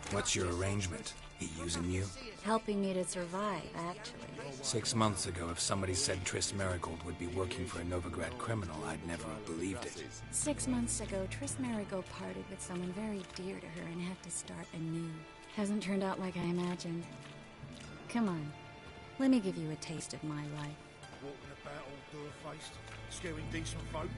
What's your arrangement? He using you? Helping me to survive, actually. 6 months ago, if somebody said Triss Marigold would be working for a Novigrad criminal, I'd never have believed it. 6 months ago, Triss Marigold parted with someone very dear to her and had to start anew. Hasn't turned out like I imagined. Come on, let me give you a taste of my life. Walking about all door-faced, scaring decent folk.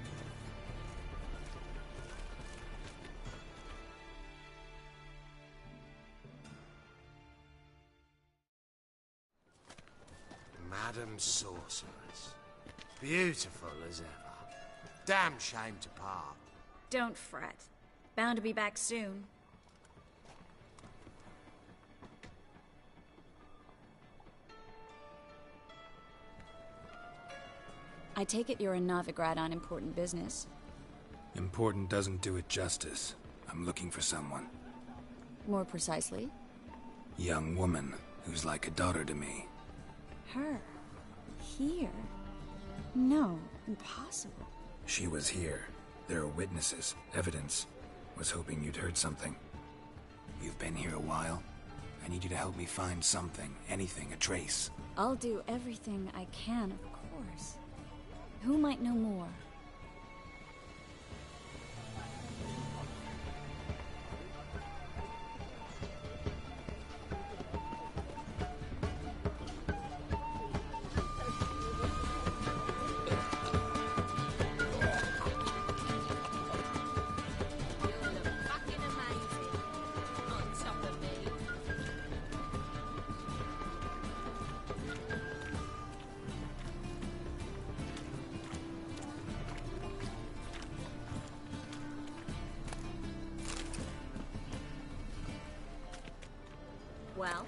Madam Sorceress. Beautiful as ever. Damn shame to part. Don't fret. Bound to be back soon. I take it you're a Novigrad on important business. Important doesn't do it justice. I'm looking for someone. More precisely? Young woman who's like a daughter to me. Her? Here? No, impossible. She was here. There are witnesses, evidence. Was hoping you'd heard something. You've been here a while. I need you to help me find something, anything, a trace. I'll do everything I can, of course. Who might know more? Well?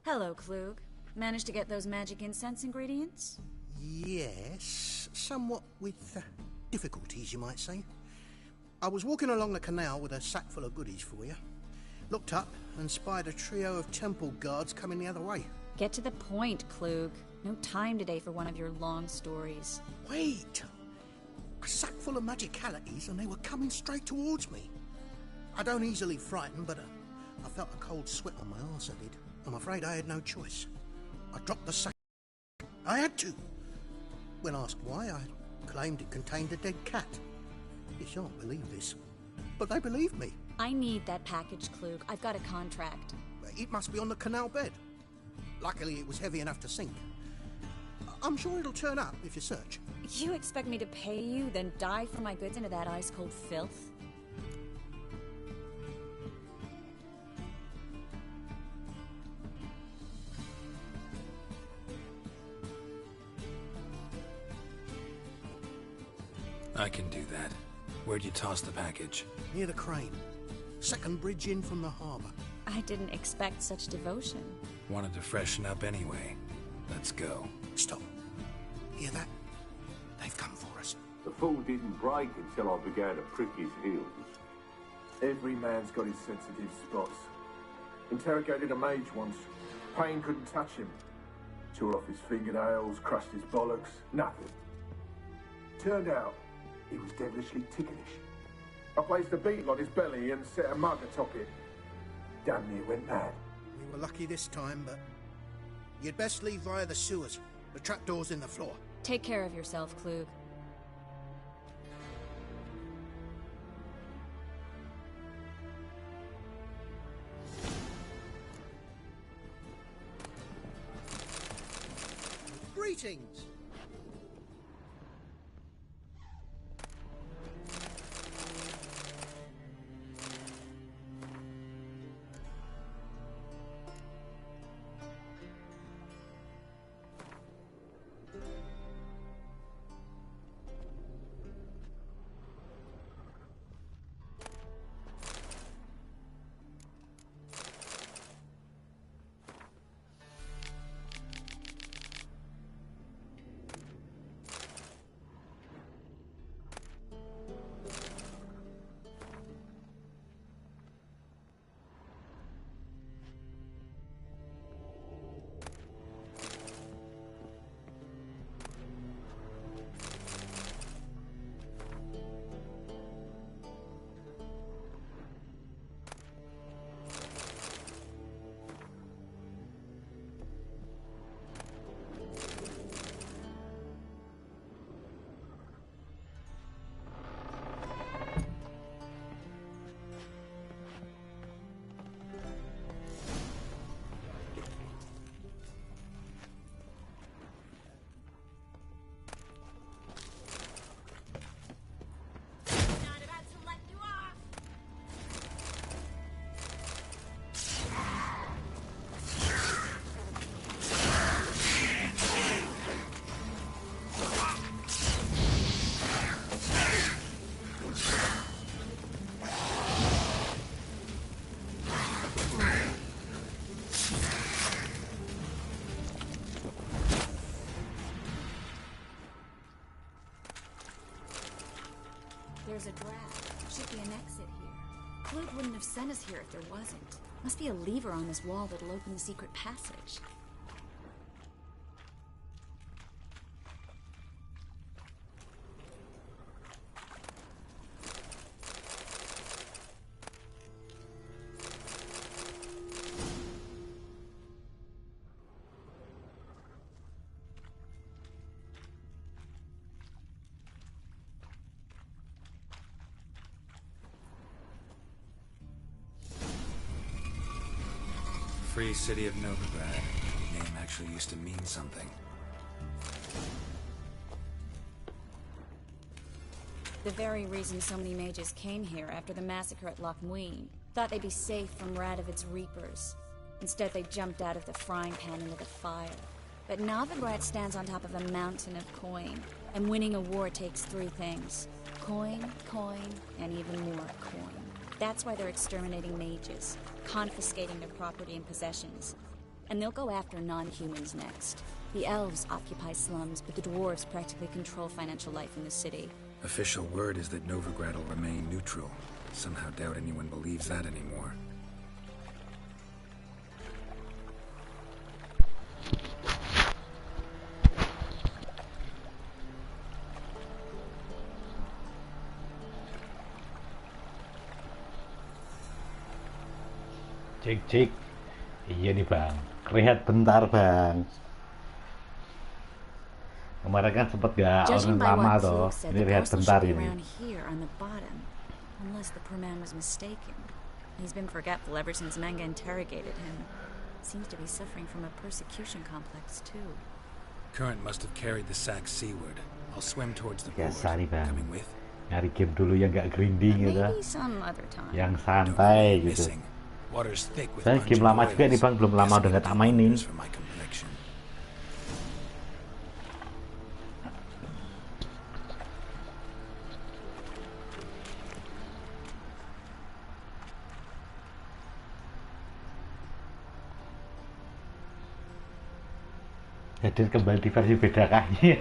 Hello, Klug. Managed to get those magic incense ingredients? Yes, somewhat with difficulties, you might say. I was walking along the canal with a sack full of goodies for you. Looked up and spied a trio of temple guards coming the other way. Get to the point, Klug. No time today for one of your long stories. Wait! A sack full of magicalities and they were coming straight towards me. I don't easily frighten, but I felt a cold sweat on my arse, I did. I'm afraid I had no choice. I dropped the sack. I had to. When asked why, I claimed it contained a dead cat. You shan't believe this, but they believed me. I need that package, Klug. I've got a contract. It must be on the canal bed. Luckily, it was heavy enough to sink. I'm sure it'll turn up if you search. You expect me to pay you, then dive for my goods into that ice-cold filth? I can do that. Where'd you toss the package? Near the crane. Second bridge in from the harbour. I didn't expect such devotion. Wanted to freshen up anyway. Let's go. Stop. Hear that? They've come for us. The fall didn't break until I began to prick his heels. Every man's got his sensitive spots. Interrogated a mage once. Pain couldn't touch him. Tore off his fingernails, crushed his bollocks. Nothing. Turned out, he was devilishly ticklish. I placed a beetle on his belly and set a mug atop it. Damn near went mad. We were lucky this time, but you'd best leave via the sewers. The trapdoor's in the floor. Take care of yourself, Klug. Greetings! there's a draft. Should be an exit here. Clute wouldn't have sent us here if there wasn't. Must be a lever on this wall that'll open the secret passage. Free City of Novigrad. The name actually used to mean something. The very reason so many mages came here after the massacre at Loch Muin. Thought they'd be safe from Radovit's reapers. Instead, they jumped out of the frying pan into the fire. But Novigrad stands on top of a mountain of coin. And winning a war takes three things. Coin, and even more coin. That's why they're exterminating mages, confiscating their property and possessions. And they'll go after non-humans next. The elves occupy slums, but the dwarves practically control financial life in the city. Official word is that Novigrad will remain neutral. Somehow doubt anyone believes that anymore. Cek. Iya nih bang, rehat bentar bang. Kemarin kan sempet gak online lama toh. Ini rehat bentar ini. Unless the poor man was mistaken. He's been forgetful ever since Manga interrogated him. Seems to be suffering from a persecution complex too. Current must have carried the sack seaward. I'll swim towards the port. Biasa nih bang. Coming with? Nyari game dulu yang gak grinding gitu. Maybe some other time. Yang santai gitu. Saya game lama juga nih bang, belum lama udah gak tak mainin. Hadir kembali di versi beda kayaknya.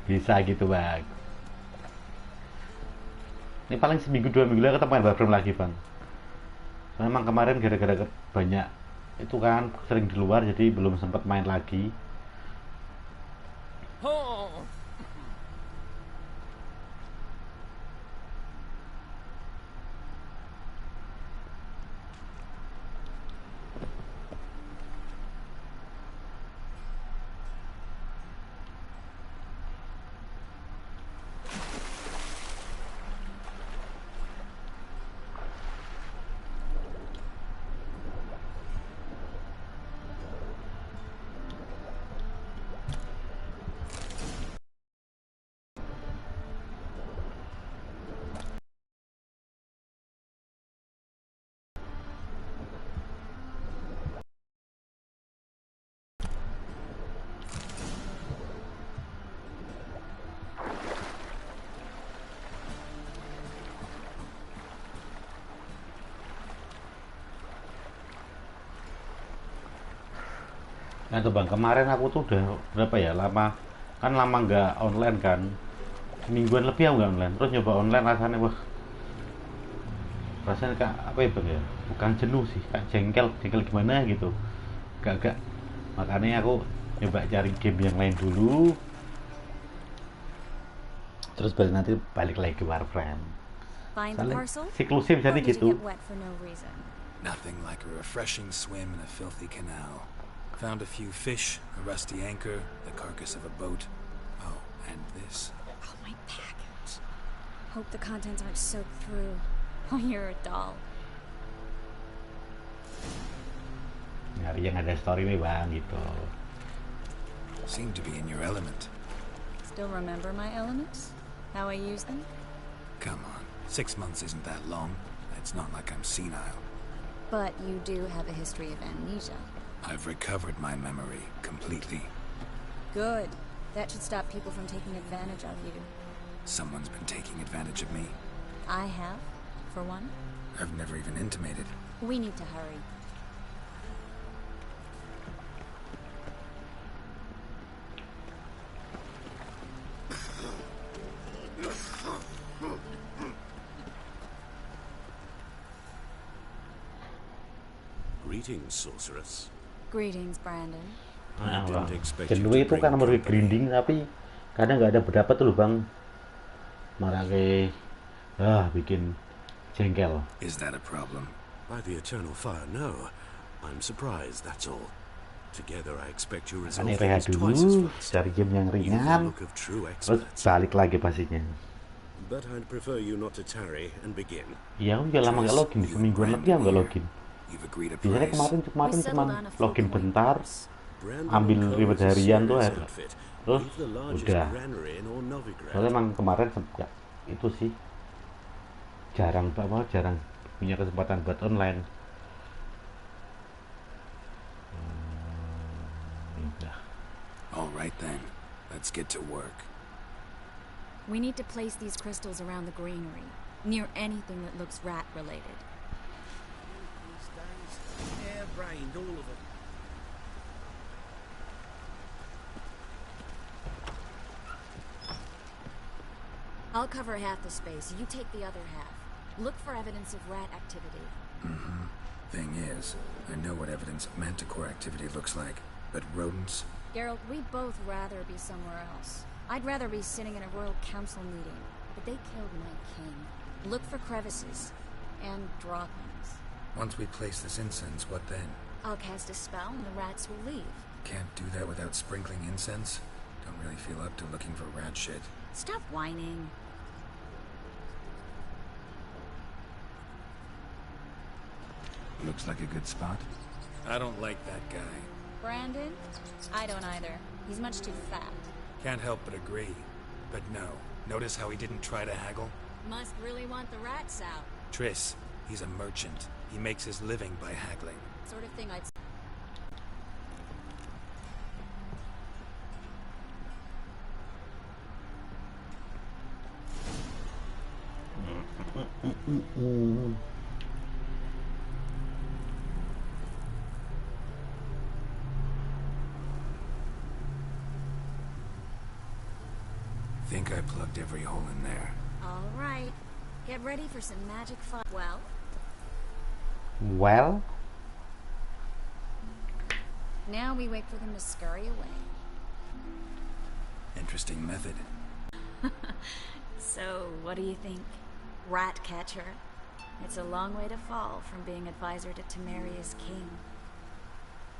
Bisa gitu bang. Ini paling seminggu 2 minggu lagi ketemu Warframe lagi bang. Memang kemarin gara-gara banyak itu kan sering di luar jadi belum sempat main lagi. Nah tuh bang, kemarin aku tuh udah berapa ya lama nggak online kan, semingguan lebih aku nggak online, terus nyoba online rasanya wah, rasanya kayak apa ya bang ya, bukan jenuh sih, kayak jengkel gimana gitu, gak, makanya aku nyoba cari game yang lain dulu, terus nanti balik lagi ke Warframe. Siklusnya jadi gitu. Nothing like a refreshing swim in a filthy canal. Found a few fish, a rusty anchor, the carcass of a boat. Oh, and this. Oh, my package. Hope the contents aren't soaked through. Oh, you're a doll. Nyari yang ada story nih bang, gitu. Seem to be in your element. Still remember my elements? How I use them? Come on, 6 months isn't that long. It's not like I'm senile. But you do have a history of amnesia. I've recovered my memory completely. Good. That should stop people from taking advantage of you. Someone's been taking advantage of me. I have, for one. I've never even intimated. We need to hurry. Greetings, sorceress. Greetings, Brandon. Nah, I didn't expect you jenuh to itu bring kan nomor company. grinding, tapi kadang nggak ada berdapat tuh loh bang, malah kayak bikin jengkel. Is that a problem? By the eternal fire, no. I'm surprised, that's all. Together I expect you resolve Aneh rehat things twice as dulu, fast. cari game yang You've the ringan, look of true terus experts. balik lagi pastinya. But I'd prefer you not to tarry and begin. Ya udah lama nggak login, semingguan lebih nggak login. You've agreed a Biasanya price. kemarin We cuman settled on a full login point bentar, price. Brandon ambil and Co. ribet is a harian tuh, serious terus outfit. We've the largest udah. granary in all Novigrad. Soalnya emang kemarin ya, itu sih jarang punya kesempatan buat online. Udah. All right then, let's get to work. We need to place these crystals around the granary, near anything that looks rat-related. These days, hair-brained, all of them. I'll cover half the space, you take the other half. Look for evidence of rat activity. Thing is, I know what evidence of manticore activity looks like, but rodents? Geralt, we'd both rather be somewhere else. I'd rather be sitting in a royal council meeting, but they killed my king. Look for crevices and droppings. Once we place this incense, what then? I'll cast a spell and the rats will leave. Can't do that without sprinkling incense? Don't really feel up to looking for rat shit. Stop whining. Looks like a good spot. I don't like that guy. Brandon? I don't either. He's much too fat. Can't help but agree. But no, notice how he didn't try to haggle? Must really want the rats out. Triss, he's a merchant. He makes his living by haggling. Sort of thing I'd... Think I plugged every hole in there. All right. Get ready for some magic fun. Well, Now we wait for them to scurry away. Interesting method. So, what do you think? Rat catcher? It's a long way to fall from being advisor to Temeria's king.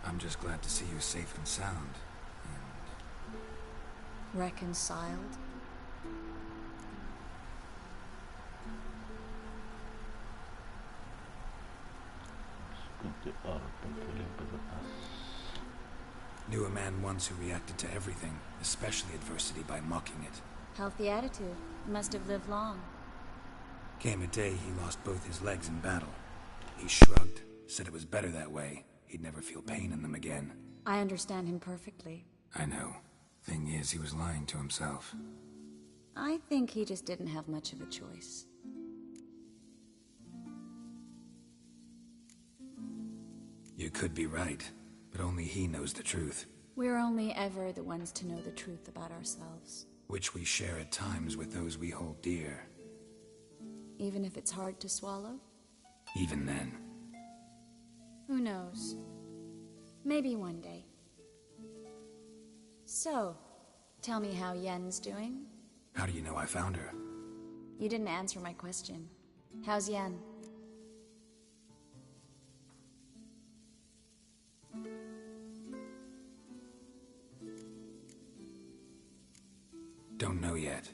I'm just glad to see you safe and sound. Reconciled? Knew a man once who reacted to everything, especially adversity, by mocking it. Healthy attitude. Must have lived long. Came a day he lost both his legs in battle. He shrugged, said it was better that way. He'd never feel pain in them again. I understand him perfectly. I know. Thing is, he was lying to himself. I think he just didn't have much of a choice. You could be right, but only he knows the truth, We're only ever the ones to know the truth about ourselves. which we share at times with those we hold dear. Even if it's hard to swallow? Even then. Who knows? Maybe one day. So, tell me how Yen's doing? How do you know I found her? You didn't answer my question. How's Yen? Don't know yet.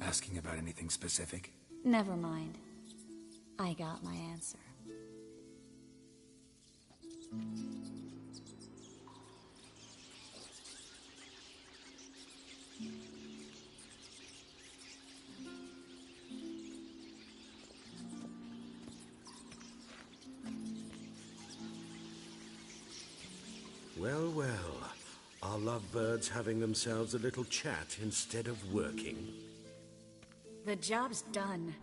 Asking about anything specific? Never mind. I got my answer. Well, well. Are lovebirds having themselves a little chat instead of working? The job's done.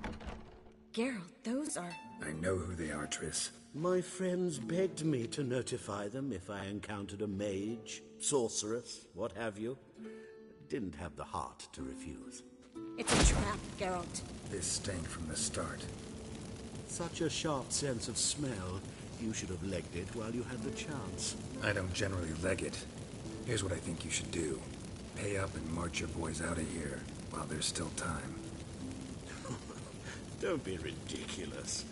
Geralt, those are... I know who they are, Triss. My friends begged me to notify them if I encountered a mage, sorceress, what have you. Didn't have the heart to refuse. It's a trap, Geralt. This stank from the start. Such a sharp sense of smell. You should have legged it while you had the chance. I don't generally leg it. Here's what I think you should do. Pay up and march your boys out of here while there's still time. Don't be ridiculous.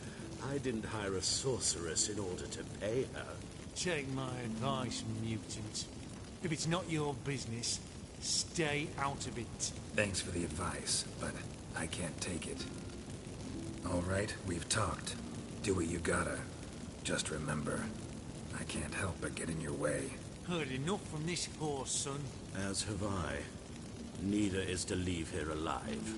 I didn't hire a sorceress in order to pay her. Take my advice, mutant. If it's not your business, stay out of it. Thanks for the advice, but I can't take it. All right, we've talked. Do what you gotta. Just remember, I can't help but get in your way. Heard enough from this horse, son. As have I. Neither is to leave here alive.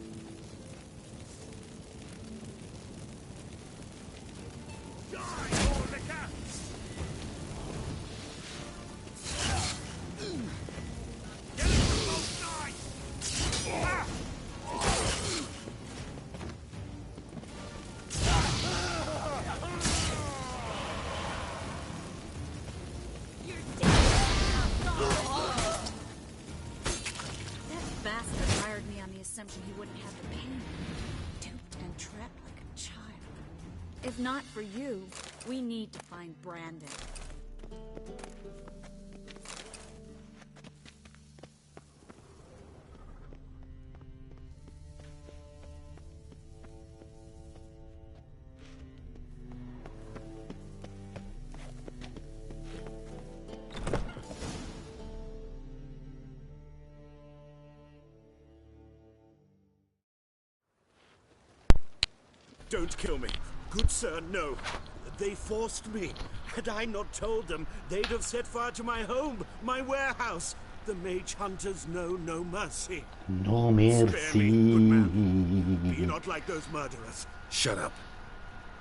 He wouldn't have the pain. Duped and trapped like a child. If not for you, we need to find Brandon. Don't kill me. Good sir, no. They forced me. Had I not told them, they'd have set fire to my home, my warehouse. The mage hunters know no mercy. No mercy. Spare me, good man. Be not like those murderers. Shut up.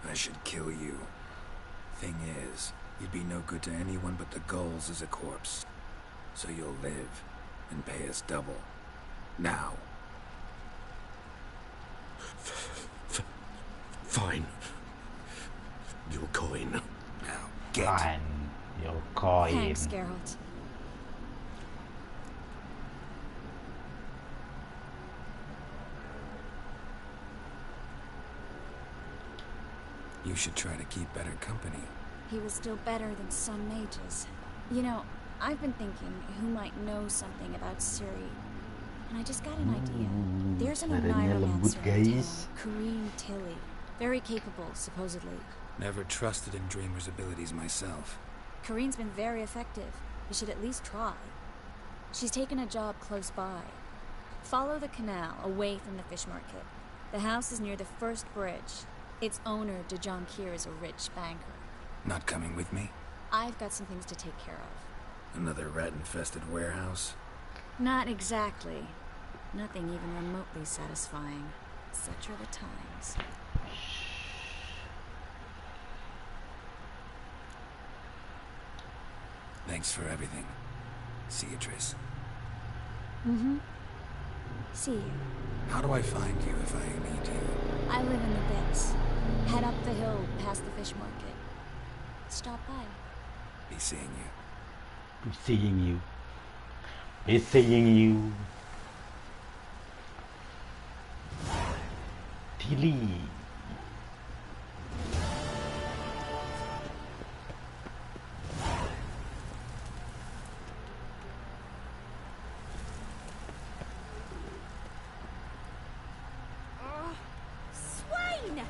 I should kill you. Thing is, you'd be no good to anyone but the gulls as a corpse. So you'll live and pay us double. Now. Fine. Your coin. Now, get. Fine. Your coin. Thanks, Geralt. You should try to keep better company. He was still better than some mages. You know, I've been thinking who might know something about Ciri. And I just got an idea. There's an Oneiromancer in town, Corinne Tilly. Very capable, supposedly. Never trusted in Dreamer's abilities myself. Corinne's been very effective. You should at least try. She's taken a job close by. Follow the canal, away from the fish market. The house is near the first bridge. Its owner, Dejan Kier, is a rich banker. Not coming with me? I've got some things to take care of. Another rat-infested warehouse? Not exactly. Nothing even remotely satisfying. Such are the times. Thanks for everything. See you, Triss. Mm-hmm. See you. How do I find you if I need you? I live in the Bits. Head up the hill past the fish market. Stop by. Be seeing you. Be seeing you. Be seeing you. Tilly. Swain!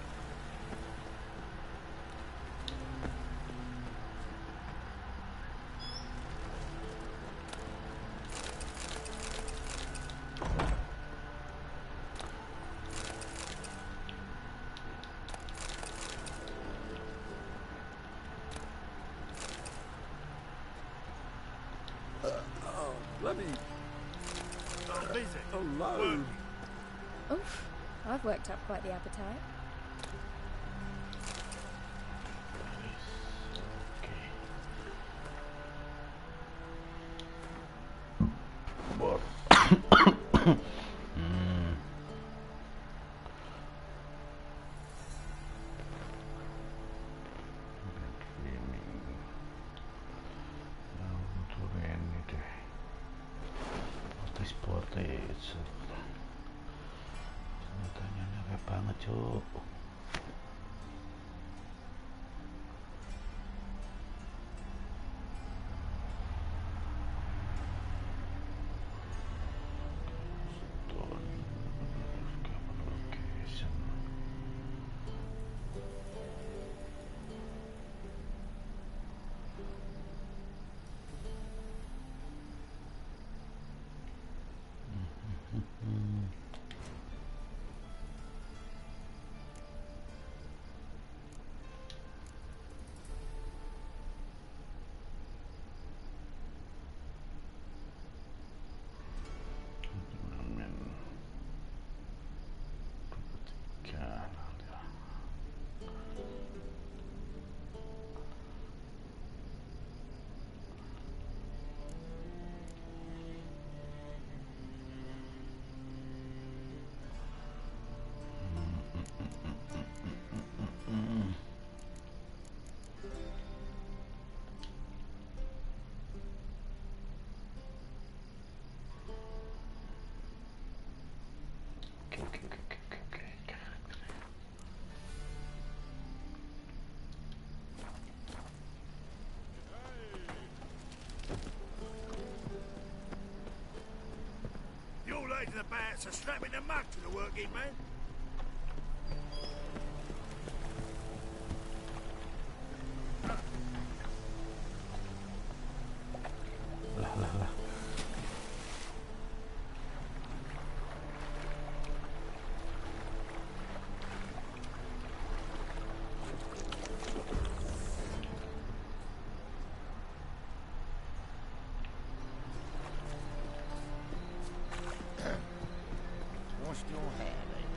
Bloody... alone. Oof. I've worked up quite the appetite. Senjatanya banget, cuk. That's a slap in the mug to the working man. Lah. Washed your hair, lady.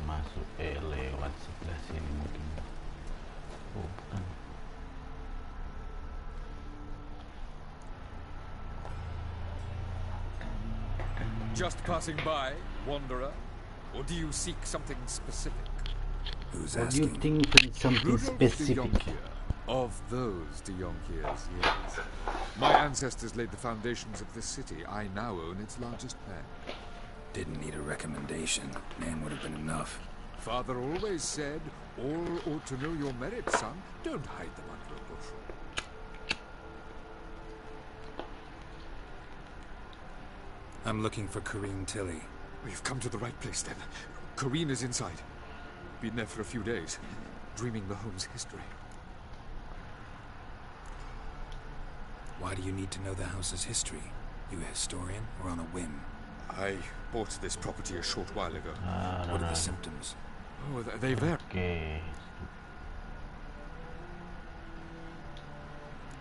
Masuk lewat sebelah sini mungkin. Oh, bukan. Just passing by, wanderer? Or do you seek something specific? Who's What do you asking? think something Rudolph de specific? Jonquier. Of those de Jonquiers, yes. My ancestors laid the foundations of this city. I now own its largest bank. Didn't need a recommendation. Name would have been enough. Father always said, all ought to know your merit, son. Don't hide them under a bushel. I'm looking for Kareem Tilly. We've come to the right place, then. Corrine is inside. Been there for a few days, dreaming the home's history. Why do you need to know the house's history? You a historian or on a whim? I bought this property a short while ago. What are the symptoms? Oh, they vary. Okay.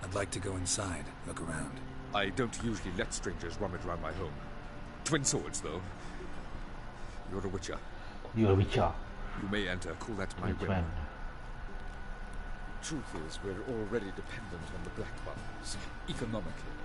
I'd like to go inside, look around. I don't usually let strangers rummage around my home. Twin swords, though. You're a witcher. You're a witcher. You may enter. Call that my Which whim. one? Truth is, we're already dependent on the Black Ones, economically.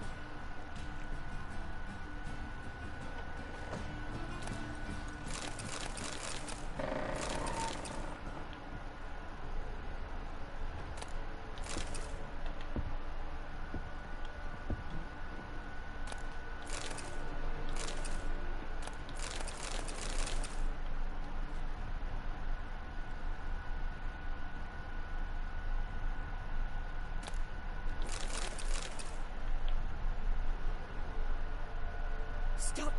Stop!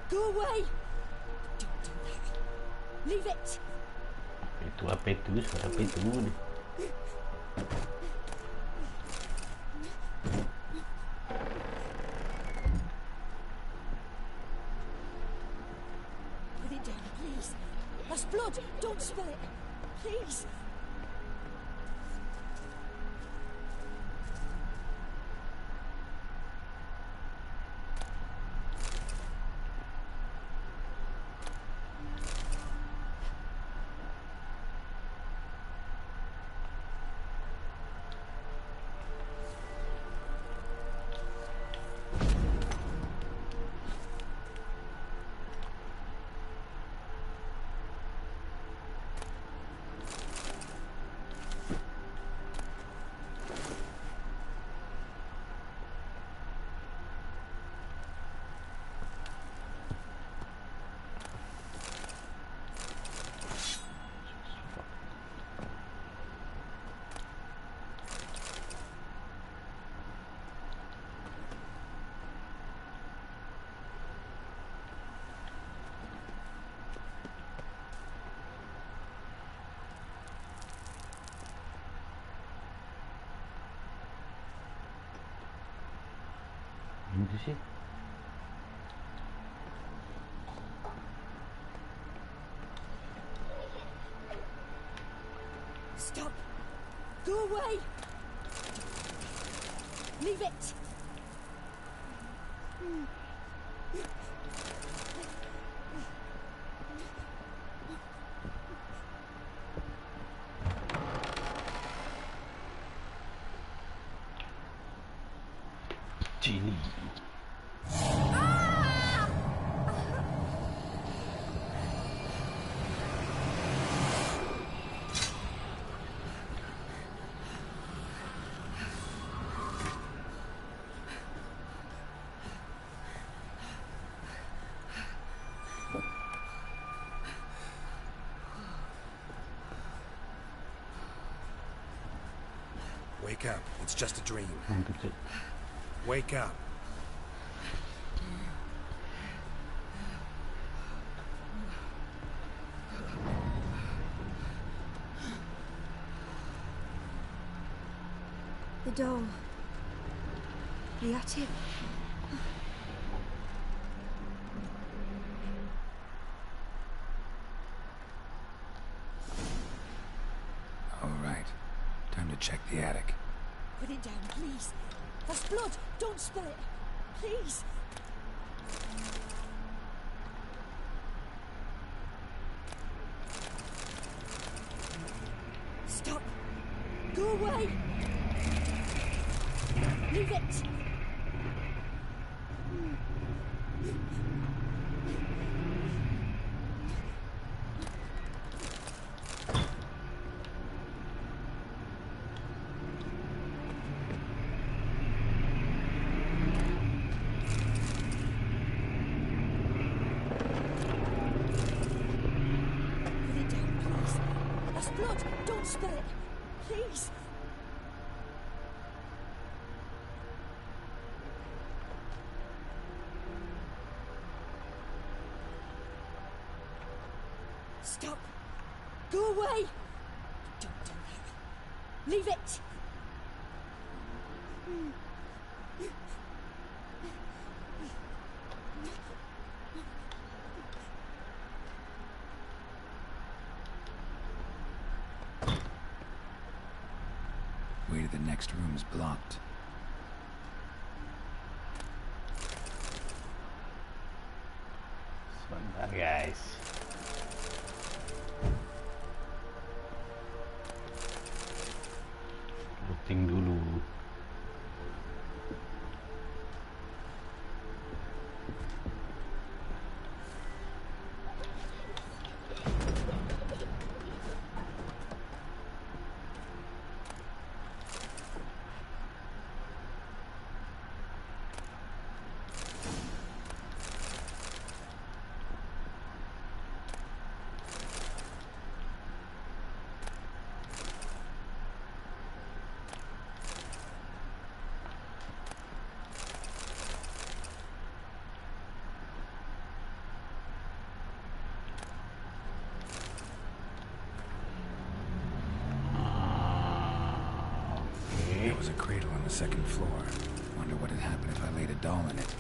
Go away! Don't do that. Leave it! Apa itu? Suara apa itu? Put it down, please. That's blood! Don't spill it! Please! Itu sih. Stop! Go away! Leave it! Cili. Wake up. It's just a dream. Mantap sih. Wake up. The door. The attic. All right. Time to check the attic. Put it down, please. That's blood. Don't spill it. Please. Stop. Go away. Leave it. Blood! Don't spill it! Please! Stop! Go away! Don't do that. Leave it! Way to the next room is blocked. Sebentar guys. Looting dulu. There was a cradle on the second floor. Wonder what had happened if I laid a doll in it.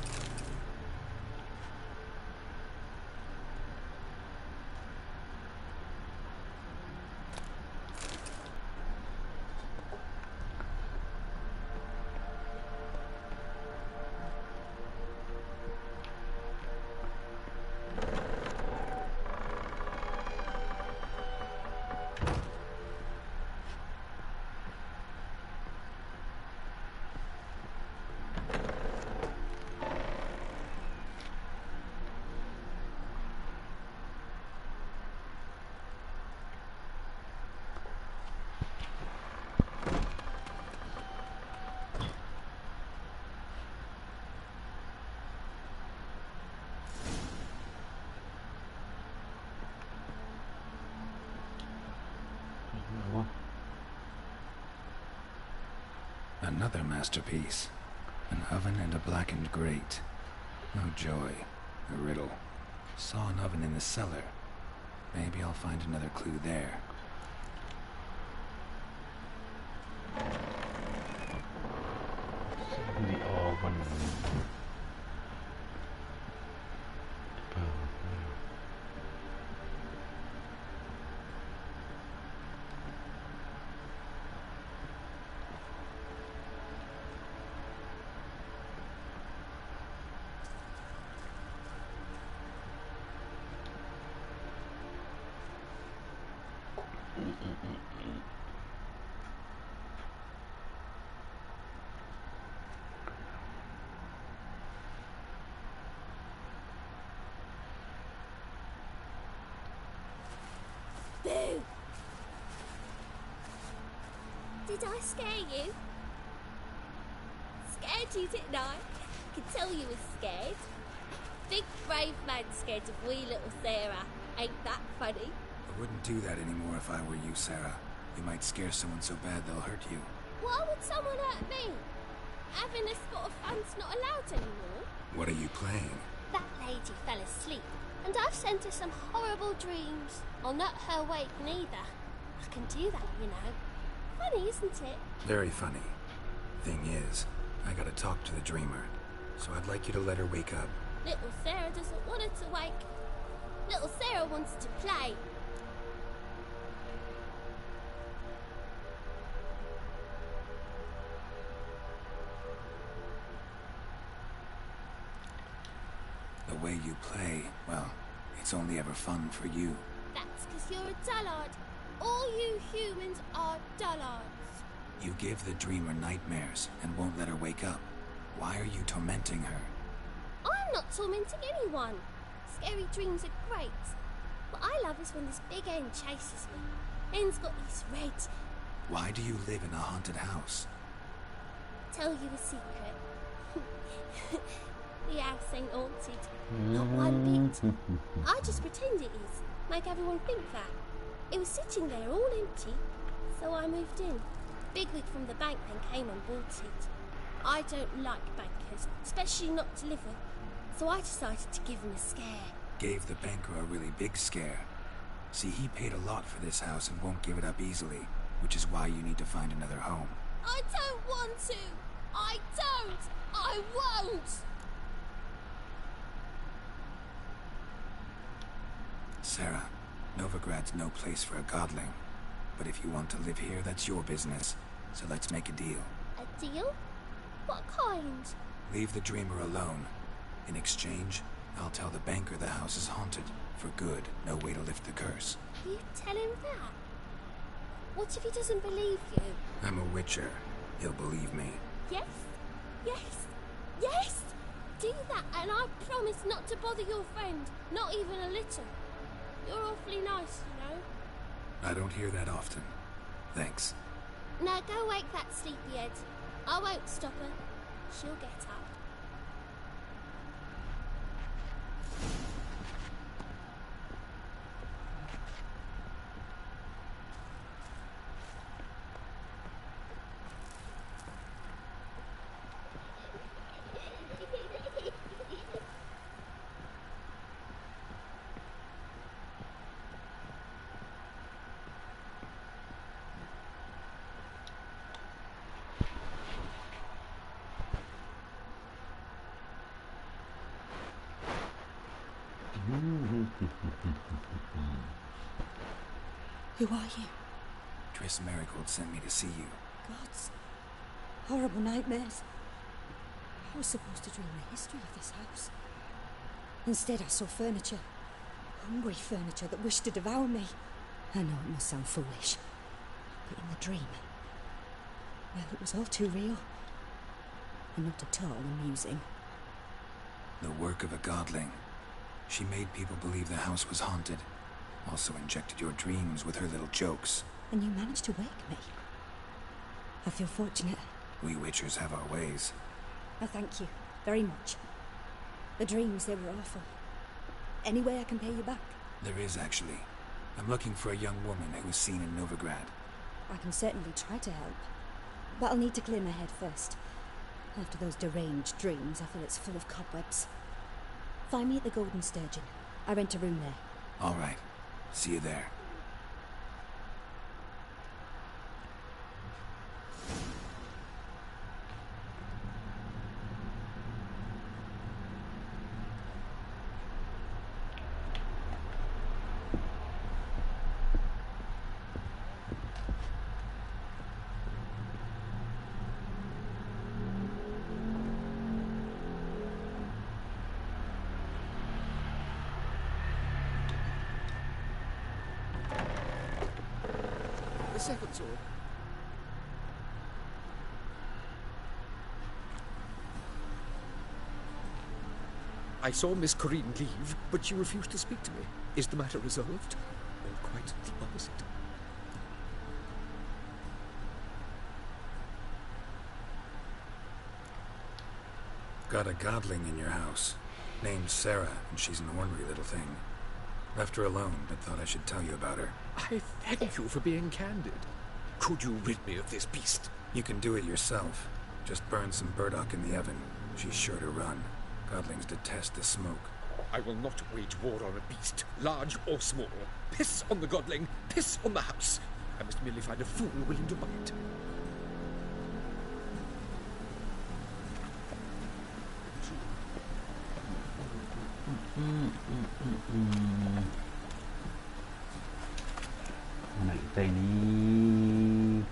Another masterpiece. An oven and a blackened grate. No joy. A riddle. Saw an oven in the cellar. Maybe I'll find another clue there. The oven. Boo! Did I scare you? Scared you, didn't I? I could tell you were scared. Big brave man scared of wee little Sarah. Ain't that funny? I wouldn't do that anymore if I were you, Sarah. You might scare someone so bad they'll hurt you. Why would someone hurt me? Having a spot of fun's not allowed anymore. What are you playing? That lady fell asleep, and I've sent her some horrible dreams. I'll not her wake neither. I can do that, you know. Funny, isn't it? Very funny. Thing is, I gotta talk to the dreamer, so I'd like you to let her wake up. Little Sarah doesn't want her to wake. Little Sarah wants to play. The way you play, well, it's only ever fun for you. That's because you're a dullard. All you humans are dullards. You give the dreamer nightmares and won't let her wake up. Why are you tormenting her? I'm not tormenting anyone. Scary dreams are great. What I love is when this big hen chases me. Hen's got these red... Why do you live in a haunted house? Tell you a secret. The house ain't haunted. Not one bit. I just pretend it is. Make everyone think that. It was sitting there all empty, so I moved in. Bigwig from the bank then came and bought it. I don't like bankers, especially not to live with, so I decided to give him a scare. Gave the banker a really big scare. See, he paid a lot for this house and won't give it up easily, which is why you need to find another home. I don't want to! I don't! I won't! Sarah, Novigrad's no place for a godling. But if you want to live here, that's your business. So let's make a deal. A deal? What kind? Leave the dreamer alone. In exchange, I'll tell the banker the house is haunted. For good, no way to lift the curse. You tell him that? What if he doesn't believe you? I'm a witcher. He'll believe me. Yes? Yes? Yes! Do that and I promise not to bother your friend. Not even a little. You're awfully nice, you know. I don't hear that often. Thanks. Now go wake that sleepyhead. I won't stop her. She'll get up. Who are you? Triss Marigold sent me to see you. Gods. Horrible nightmares. I was supposed to dream the history of this house. Instead, I saw furniture. Hungry furniture that wished to devour me. I know it must sound foolish, but in the dream, well, it was all too real. And not at all amusing. The work of a godling. She made people believe the house was haunted. Also injected your dreams with her little jokes. And you managed to wake me. I feel fortunate. We witchers have our ways. I thank you very much. The dreams, they were awful. Any way I can pay you back? There is, actually. I'm looking for a young woman who was seen in Novigrad. I can certainly try to help. But I'll need to clear my head first. After those deranged dreams, I feel it's full of cobwebs. Find me at the Golden Sturgeon. I rent a room there. All right. See you there. A second sword. I saw Miss Corrine leave, but she refused to speak to me. Is the matter resolved? Or quite the opposite? Got a godling in your house. Named Sarah, and she's an ornery little thing. Left her alone, but thought I should tell you about her. I thank you for being candid. Could you rid me of this beast? You can do it yourself. Just burn some burdock in the oven. She's sure to run. Godlings detest the smoke. I will not wage war on a beast, large or small. Piss on the godling, piss on the house. I must merely find a fool willing to buy it. Mana kita ini?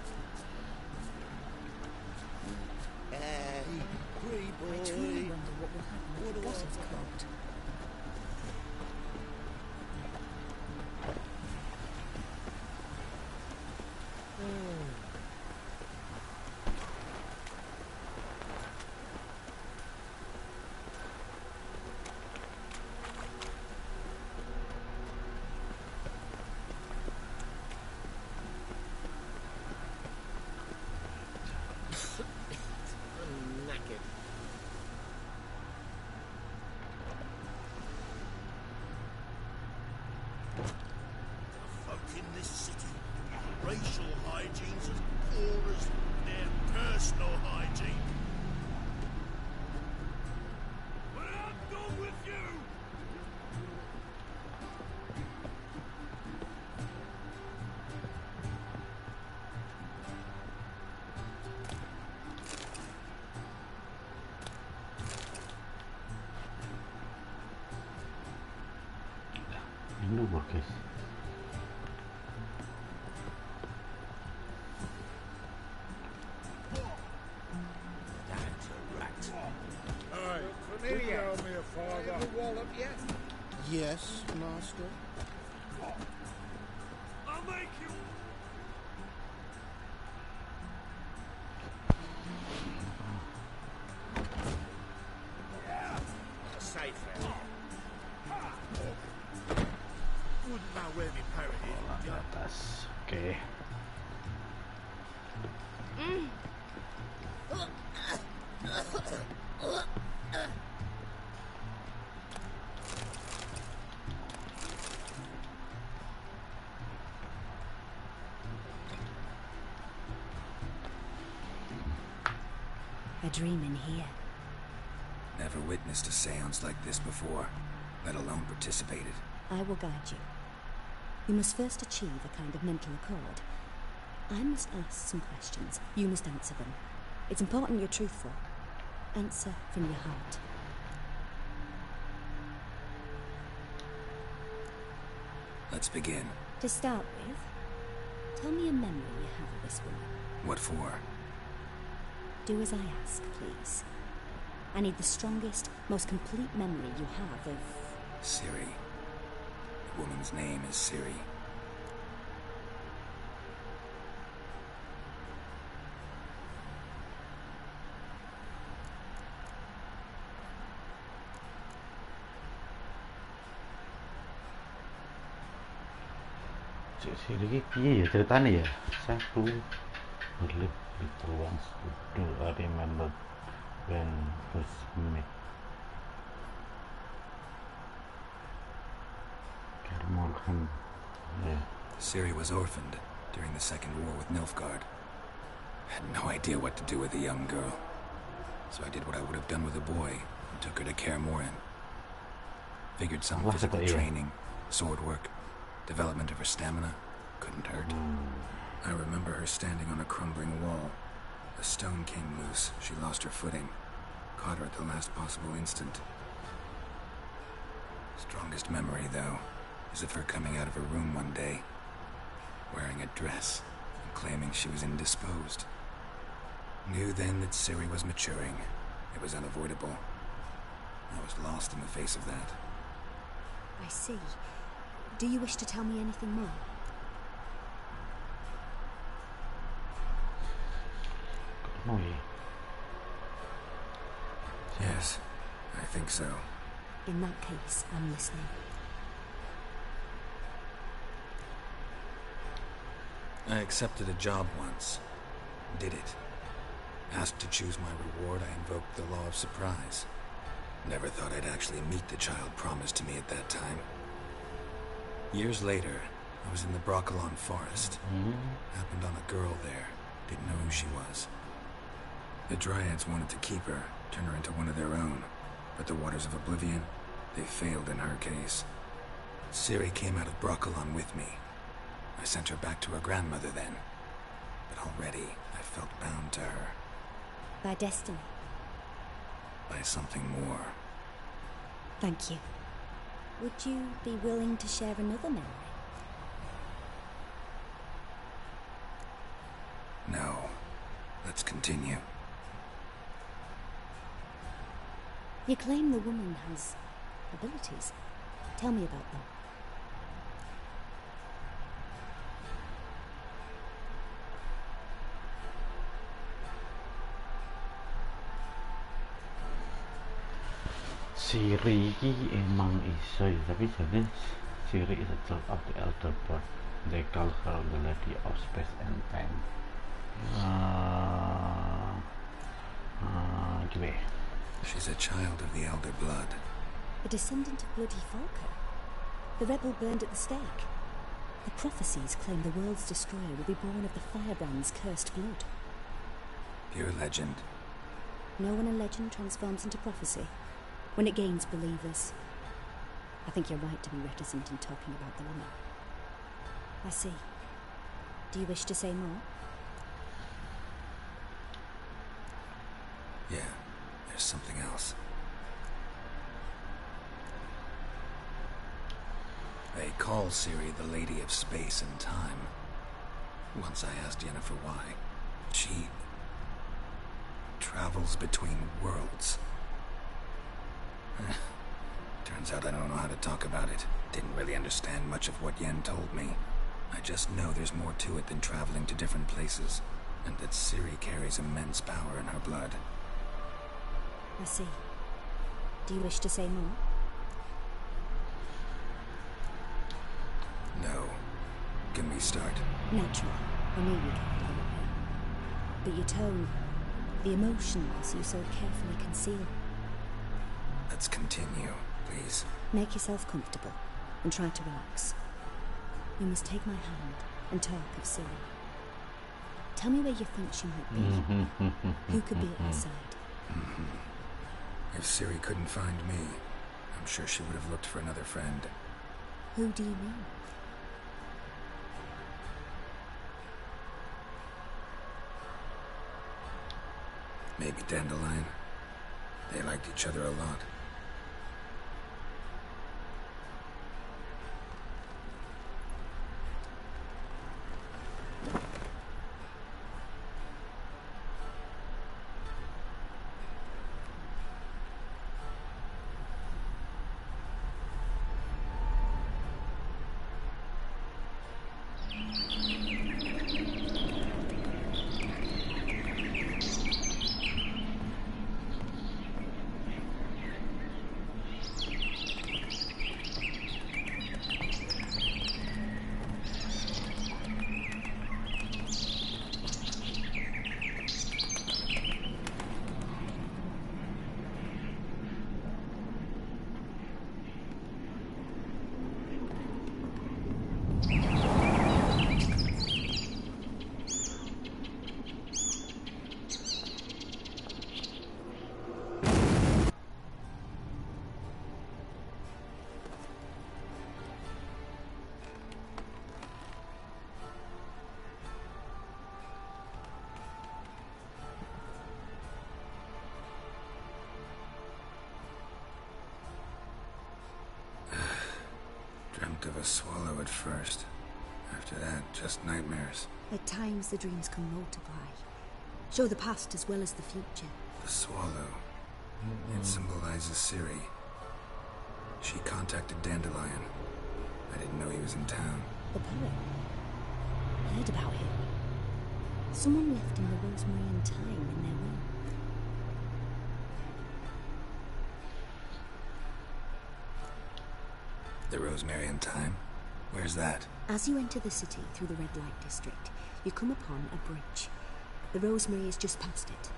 Racial hygiene's as poor as their personal hygiene. But I'm done with you! Ini guys. Yes, master. I'll make you. Safe there. Wouldn't know where my parrot is. Di atas. Oke. A dream in here. Never witnessed a seance like this before, let alone participated. I will guide you. You must first achieve a kind of mental accord. I must ask some questions. You must answer them. It's important you're truthful. Answer from your heart. Let's begin. To start with, tell me a memory you have of this woman. What for? Do as I ask, please. I need the strongest, most complete memory you have of... Siri. The woman's name is Siri. Siri iki piye ya ceritane ya? Satu berlip little ones do I remember when first met. Yeah. Siri was orphaned during the Second War with Nilfgaard. Had no idea what to do with a young girl. So I did what I would have done with a boy and took her to Kaer Morhen. Figured some physical training, sword work, development of her stamina couldn't hurt. I remember her standing on a crumbling wall. A stone came loose. She lost her footing. Caught her at the last possible instant. Strongest memory, though, is of her coming out of her room one day, wearing a dress and claiming she was indisposed. Knew then that Ciri was maturing. It was unavoidable. I was lost in the face of that. I see. Do you wish to tell me anything more? Yes, I think so. In that case, I'm listening. I accepted a job once. Did it. Asked to choose my reward, I invoked the law of surprise. Never thought I'd actually meet the child promised to me at that time. Years later, I was in the Broccolon forest. Happened on a girl there. Didn't know who she was. The Dryads wanted to keep her, turn her into one of their own. But the Waters of Oblivion, they failed in her case. Ciri came out of Broccolon with me. I sent her back to her grandmother then. But already, I felt bound to her. By destiny. By something more. Thank you. Would you be willing to share another memory? No. Let's continue. You claim the woman has abilities. Tell me about them. Ciri emang iso ya, tapi jadi Ciri is a child of the Elder Bird. They call her the Lady of Space and Time. Gimana? She's a child of the Elder Blood. A descendant of bloody Falker. The rebel burned at the stake. The prophecies claim the world's destroyer will be born of the firebrand's cursed blood. Pure legend. Know when a legend transforms into prophecy? When it gains believers. I think you're right to be reticent in talking about the woman. I see. Do you wish to say more? Yeah, there's something else. They call Ciri the Lady of Space and Time. Once I asked Yennefer why. She travels between worlds. Turns out I don't know how to talk about it. Didn't really understand much of what Yen told me. I just know there's more to it than traveling to different places, and that Ciri carries immense power in her blood. I see. Do you wish to say more? No. Can we start? Naturally. I knew you'd find a way. But your tone, the emotions you so carefully conceal. Let's continue, please. Make yourself comfortable and try to relax. You must take my hand and talk of Ciri. Tell me where you think she might be. Who could be at her side? If Ciri couldn't find me, I'm sure she would have looked for another friend. Who do you mean? Maybe Dandelion. They liked each other a lot. Dreamt of a swallow at first. After that, just nightmares. At times the dreams can multiply. Show the past as well as the future. The swallow. It symbolizes Ciri. She contacted Dandelion. I didn't know he was in town. The poet. Heard about him. Someone left him the Rosemary Time in their will. The Rosemary Time? Where's that? As you enter the city through the red light district, you come upon a bridge. The Rosemary is just past it.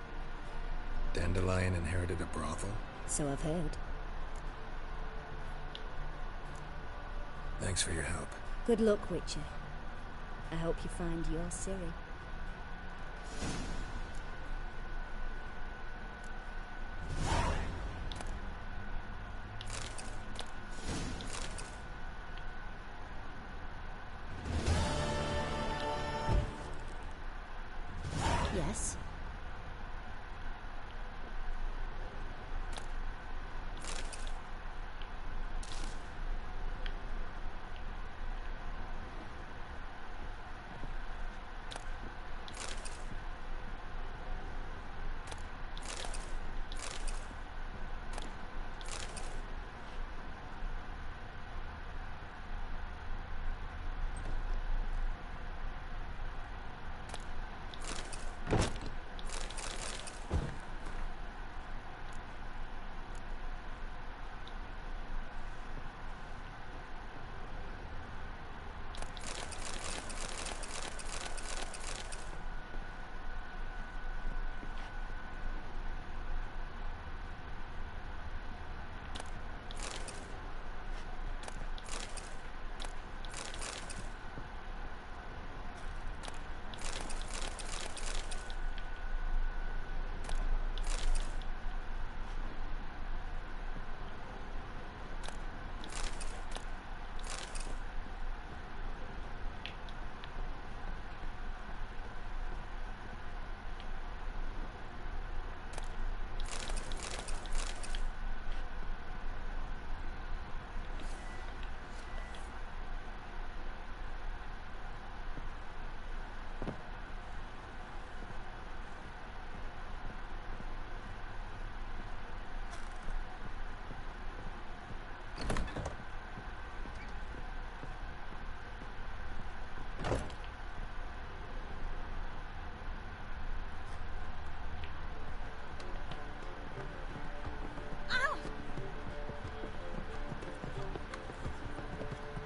Dandelion inherited a brothel? So I've heard. Thanks for your help. Good luck, Witcher. I hope you find your Ciri. Yes?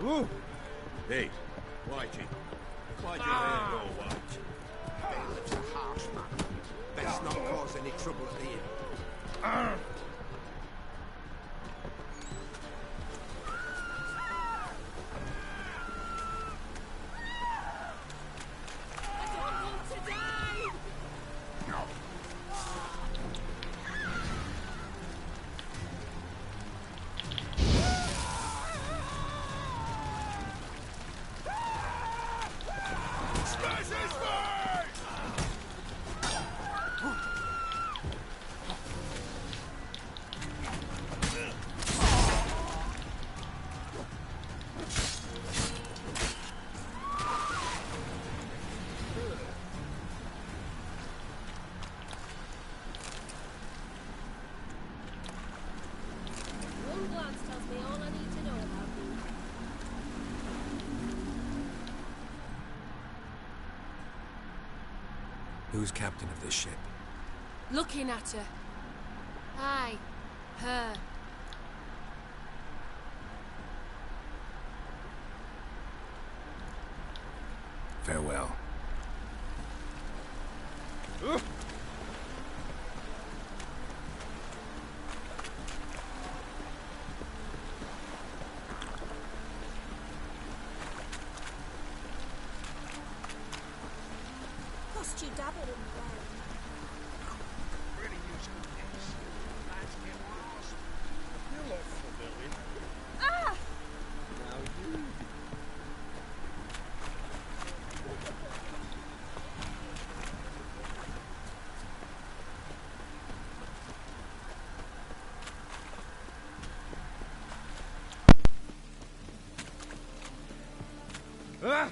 Ooh! Hey, Whitey. Why'd your hair go white? Bailiff's a harsh man. Best not cause any trouble at the inn. One glance tells me all I need to know about you. Who's captain of this ship? Looking at her. Aye, her. Farewell. Cost you double in the world. Really useful things. Lads get lost. You're off for Berlin. Ah! Now you. Ah!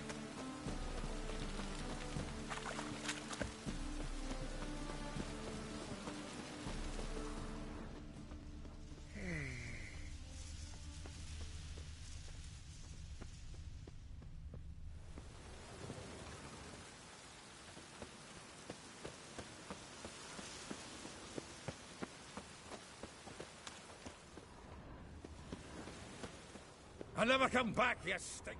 I'll never come back, you stink.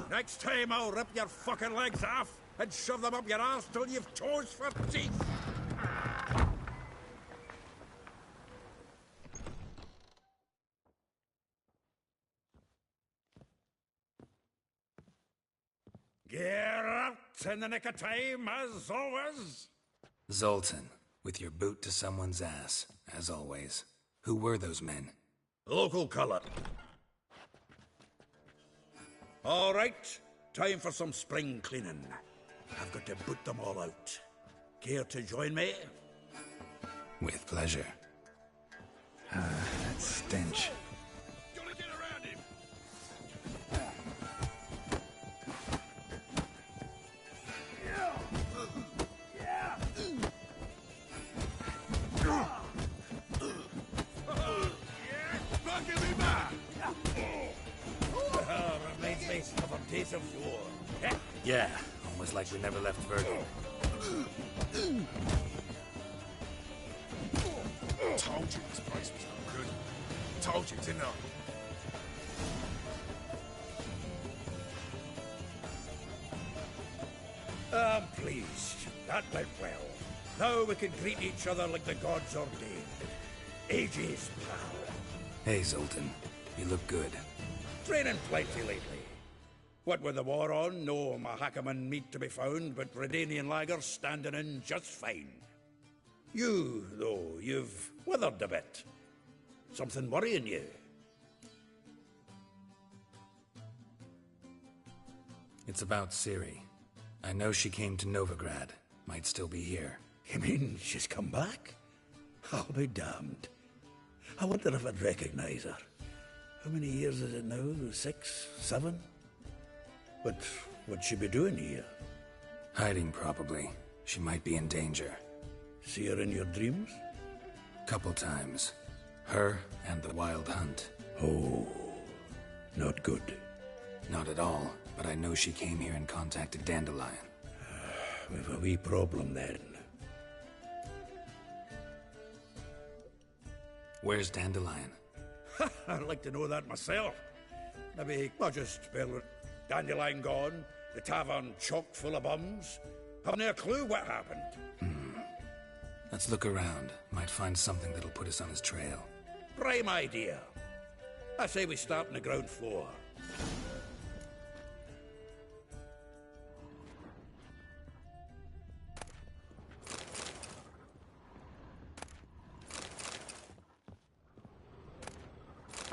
Next time I'll rip your fucking legs off and shove them up your arse till you've toes for teeth. Get out in the nick of time, as always. Zoltan, with your boot to someone's ass, as always. Who were those men? Local colour. All right, time for some spring cleaning. I've got to boot them all out. Care to join me? With pleasure. That stench. Gotta get around him. Reminds me of a days of war. Yeah, almost like we never left Virgil. Told you this place was no good. Told you, didn't I? I'm pleased. That went well. Now we can greet each other like the gods ordained. Ages, pal. Hey, Zoltan. You look good. Training plenty lately. What with the war on, no Mahakaman meat to be found, but Redanian lagers standing in just fine. You, though, you've withered a bit. Something worrying you? It's about Ciri. I know she came to Novigrad. Might still be here. You mean she's come back? I'll be damned. I wonder if I'd recognize her. How many years is it now? 6, 7? But what'd she be doing here? Hiding, probably. She might be in danger. See her in your dreams? Couple times. Her and the Wild Hunt. Oh, not good. Not at all, but I know she came here and contacted Dandelion. We've a wee problem then. Where's Dandelion? I'd like to know that myself. Maybe I'll just spell it. Dandelion gone, the tavern chock full of bums. Haven't a clue what happened. Let's look around. Might find something that'll put us on his trail. Prime idea. I say we start on the ground floor.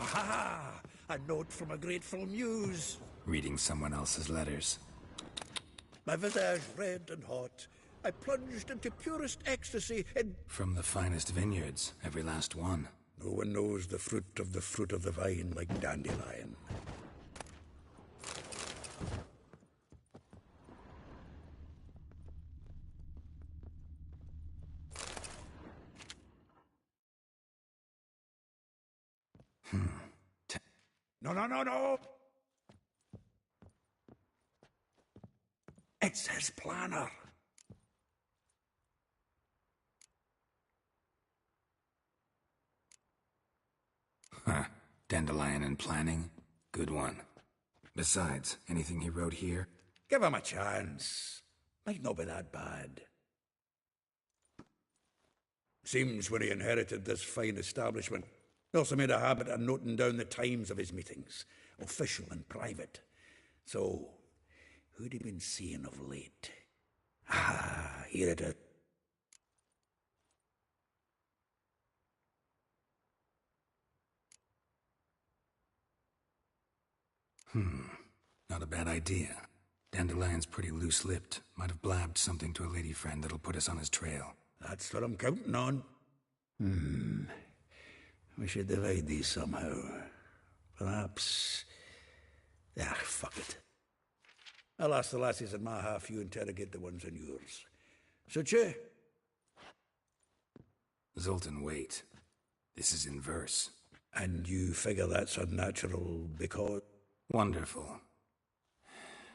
Aha! A note from a grateful muse. Reading someone else's letters. My visage red and hot. I plunged into purest ecstasy and... From the finest vineyards, every last one. No one knows the fruit of the vine like Dandelion. No. It's his planner. Dandelion and planning? Good one. Besides, anything he wrote here? Give him a chance. Might not be that bad. Seems when he inherited this fine establishment, he also made a habit of noting down the times of his meetings, official and private. So, who'd he been seeing of late? Ah, here it is. Not a bad idea. Dandelion's pretty loose-lipped. Might have blabbed something to a lady friend that'll put us on his trail. That's what I'm counting on. We should divide these somehow. Perhaps... fuck it. I'll ask the lassies in my half, you interrogate the ones in yours. Suit you? Zoltan, wait. This is in verse. And you figure that's unnatural because... Wonderful.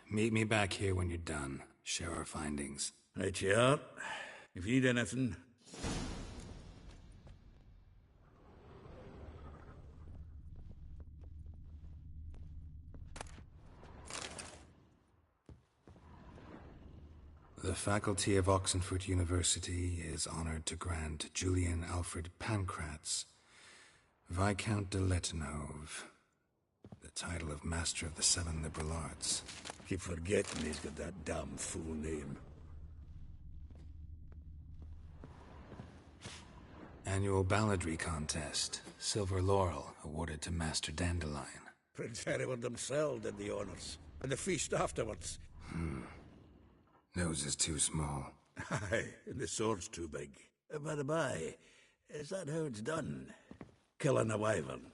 Meet me back here when you're done. Share our findings. Right you are. If you need anything... The faculty of Oxenford University is honored to grant Julian Alfred Pancratz, Viscount de Letenhove, the title of Master of the Seven Liberal Arts. Keep forgetting he's got that damn full name. Annual balladry contest. Silver laurel awarded to Master Dandelion. Prince Hereward himself did the honours. And the feast afterwards. Nose is too small. Aye, and the sword's too big. By the by, is that how it's done? Killing a wyvern?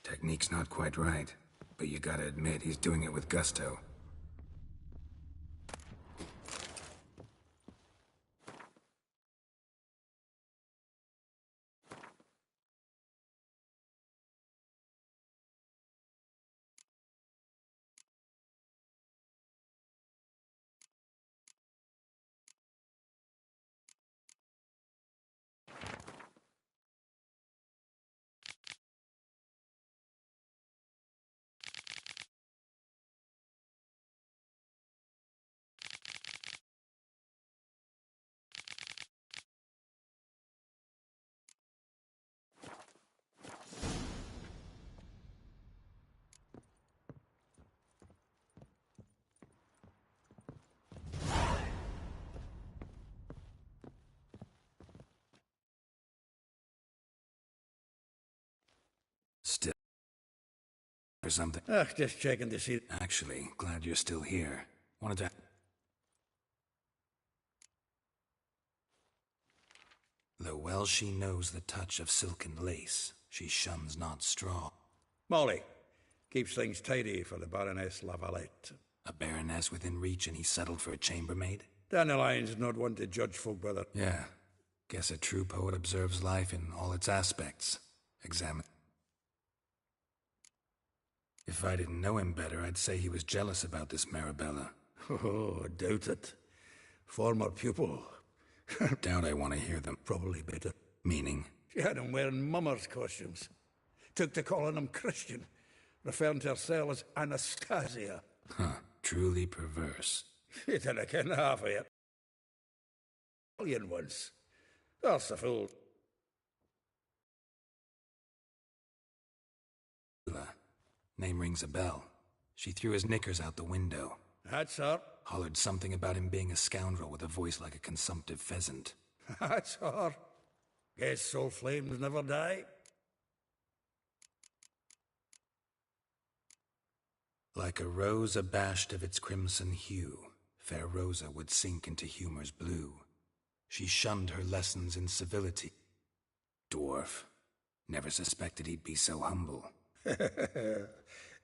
Technique's not quite right, but you gotta admit he's doing it with gusto. Still or something. Just checking to see. Actually, glad you're still here. Wanted to... Though well she knows the touch of silken lace, she shuns not straw. Molly keeps things tidy for the Baroness Lavalette. A baroness within reach and he settled for a chambermaid? Dandelion's not one to judge folk by their... Yeah. Guess a true poet observes life in all its aspects. Examine... If I didn't know him better, I'd say he was jealous about this Marabella. Oh, doubt it. Former pupil. Doubt I want to hear them. Probably better. Meaning? She had him wearing mummers' costumes. Took to calling him Christian, referring to herself as Anastasia. Huh. Truly perverse. You didn't ken half of it. Million once. That's the fool. Name rings a bell. She threw his knickers out the window. That's her. Hollered something about him being a scoundrel with a voice like a consumptive pheasant. That's her. Guess soul flames never die. Like a rose abashed of its crimson hue, fair Rosa would sink into humor's blue. She shunned her lessons in civility. Dwarf. Never suspected he'd be so humble.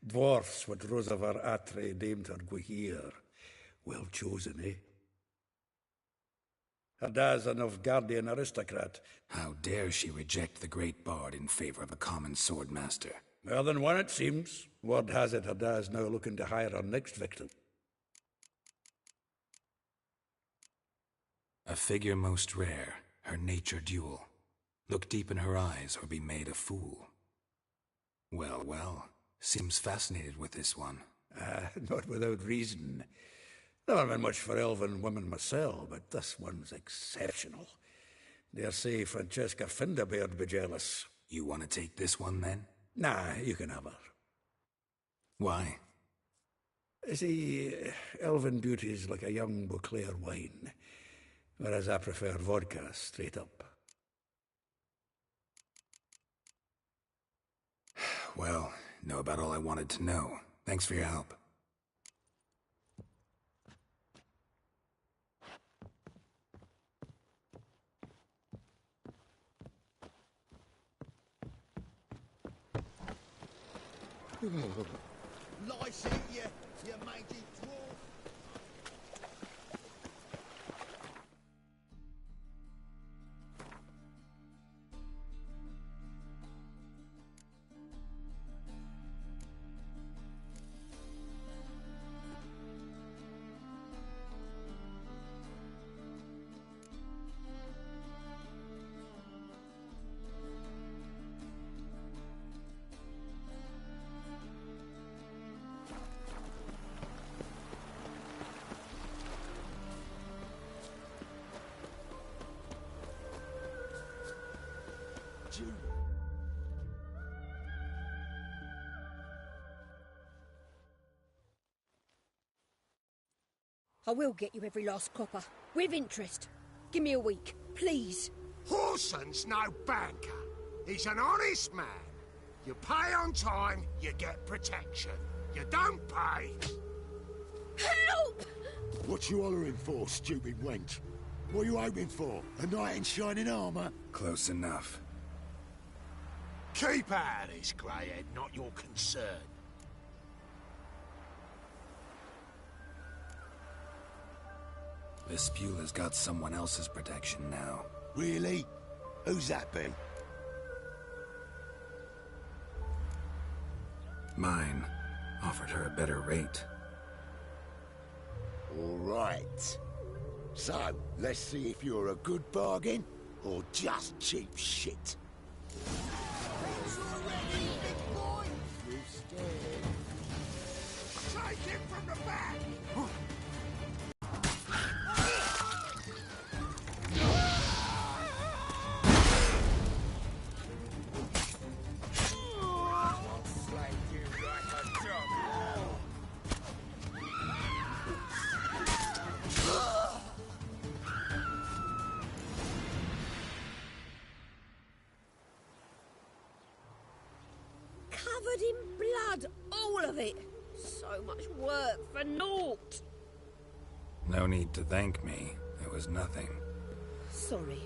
Dwarfs what Rosavar Atre named her Guahir. Well chosen, eh? Her dad's a Novgardian aristocrat. How dare she reject the great bard in favor of a common swordmaster? More than one, it seems. Word has it her dad's now looking to hire her next victim. A figure most rare, her nature dual. Look deep in her eyes or be made a fool. Well, well, seems fascinated with this one. Not without reason. Never been much for elven women myself, but this one's exceptional. Dare say Francesca Finderbeard be jealous. You want to take this one, then? Nah, you can have her. Why? See, elven beauty's like a young Beauclair wine, whereas I prefer vodka straight up. Well, know about all I wanted to know. Thanks for your help. Lice you mangy dwarf. I will get you every last copper. With interest. Give me a week, please. Horson's no banker. He's an honest man. You pay on time, you get protection. You don't pay... Help! What you hollering for, stupid wench? What are you hoping for? A knight in shining armour? Close enough. Keep out of this, greyhead, not your concern. This spule has got someone else's protection now. Really? Who's that be? Mine offered her a better rate. All right. So, let's see if you're a good bargain or just cheap shit. You scared? Take him from the back! Covered in blood, all of it. So much work for naught. No need to thank me. It was nothing. Sorry.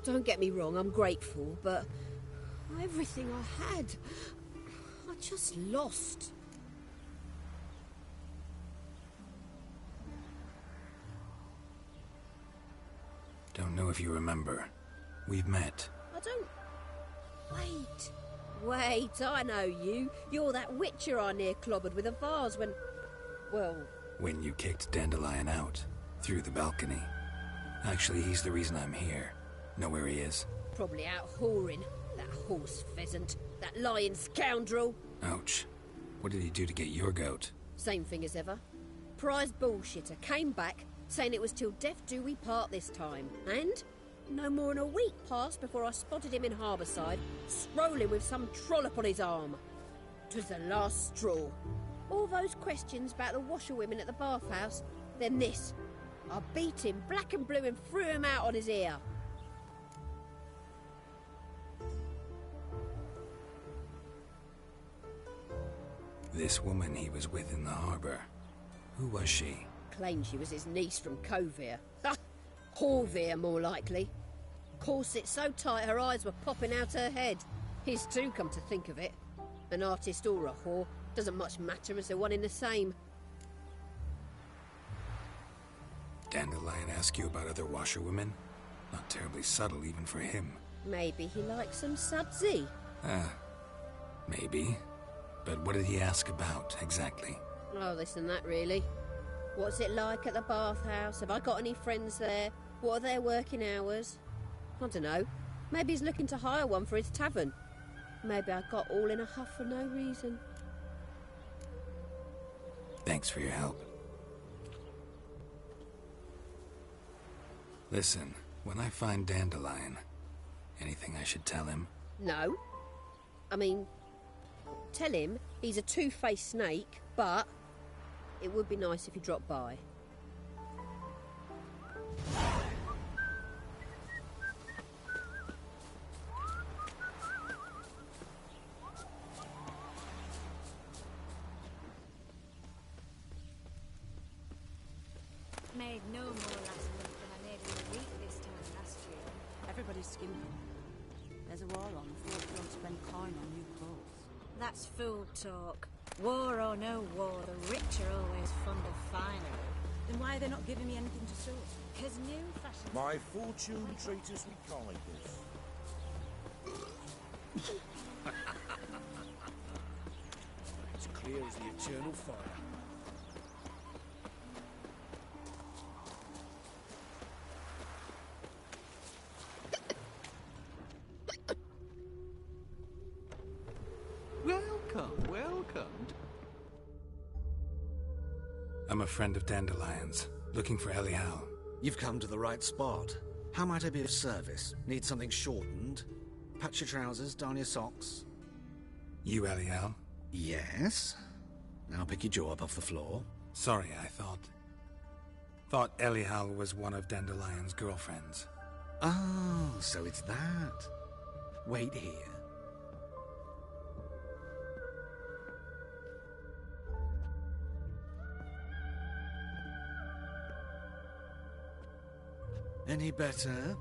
Don't get me wrong, I'm grateful, but everything I had, I just lost. Don't know if you remember. We've met. I don't... Wait, I know you. You're that witcher I near clobbered with a vase when... Well... When you kicked Dandelion out. Through the balcony. Actually, he's the reason I'm here. Know where he is? Probably out whoring. That horse pheasant. That lying scoundrel. Ouch. What did he do to get your goat? Same thing as ever. Prize bullshitter came back, saying it was till death do we part this time. And... no more than a week passed before I spotted him in Harbourside, strolling with some trollop on his arm. 'Twas the last straw. All those questions about the washerwomen at the bathhouse, then this. I beat him black and blue and threw him out on his ear. This woman he was with in the harbour. Who was she? Claimed she was his niece from Kovir. Ha! Horvir, more likely. Corset so tight her eyes were popping out her head. His too, come to think of it. An artist or a whore doesn't much matter as they're one in the same. Dandelion ask you about other washerwomen? Not terribly subtle even for him. Maybe he likes some sudsy. Maybe. But what did he ask about, exactly? Oh, this and that, really. What's it like at the bathhouse? Have I got any friends there? What are their working hours? I don't know. Maybe he's looking to hire one for his tavern. Maybe I got all in a huff for no reason. Thanks for your help. Listen, when I find Dandelion, anything I should tell him? No. I mean, tell him he's a two-faced snake, but it would be nice if he dropped by. Made no more last month than I made in a week this time last year. Everybody's skimping. There's a war on. The folk don't spend coin on new clothes. That's fool talk. War or no war, the rich are always fond of finery. Then why are they not giving me anything to sew? 'Cause new fashion... My fortune treat us with kindness. It's clear as the eternal fire. Welcome. I'm a friend of Dandelion's, looking for Elial. You've come to the right spot. How might I be of service? Need something shortened? Patch your trousers, darn your socks. You Elial? Yes. Now pick your jaw up off the floor. Sorry, I thought Elial was one of Dandelion's girlfriends. Oh, so it's that. Wait here. Any better?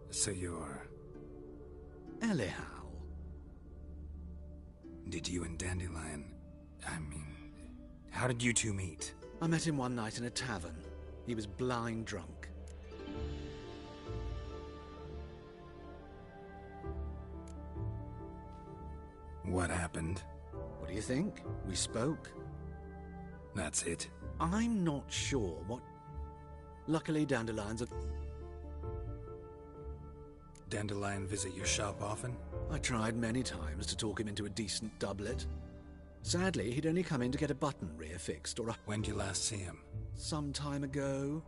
So you're... Anyhow. Did you and Dandelion... I mean... How did you two meet? I met him one night in a tavern. He was blind drunk. What happened? What do you think? We spoke. That's it? I'm not sure what... Luckily, Dandelion's a... Dandelion visit your shop often? I tried many times to talk him into a decent doublet. Sadly, he'd only come in to get a button rear fixed or a... When did you last see him? Some time ago.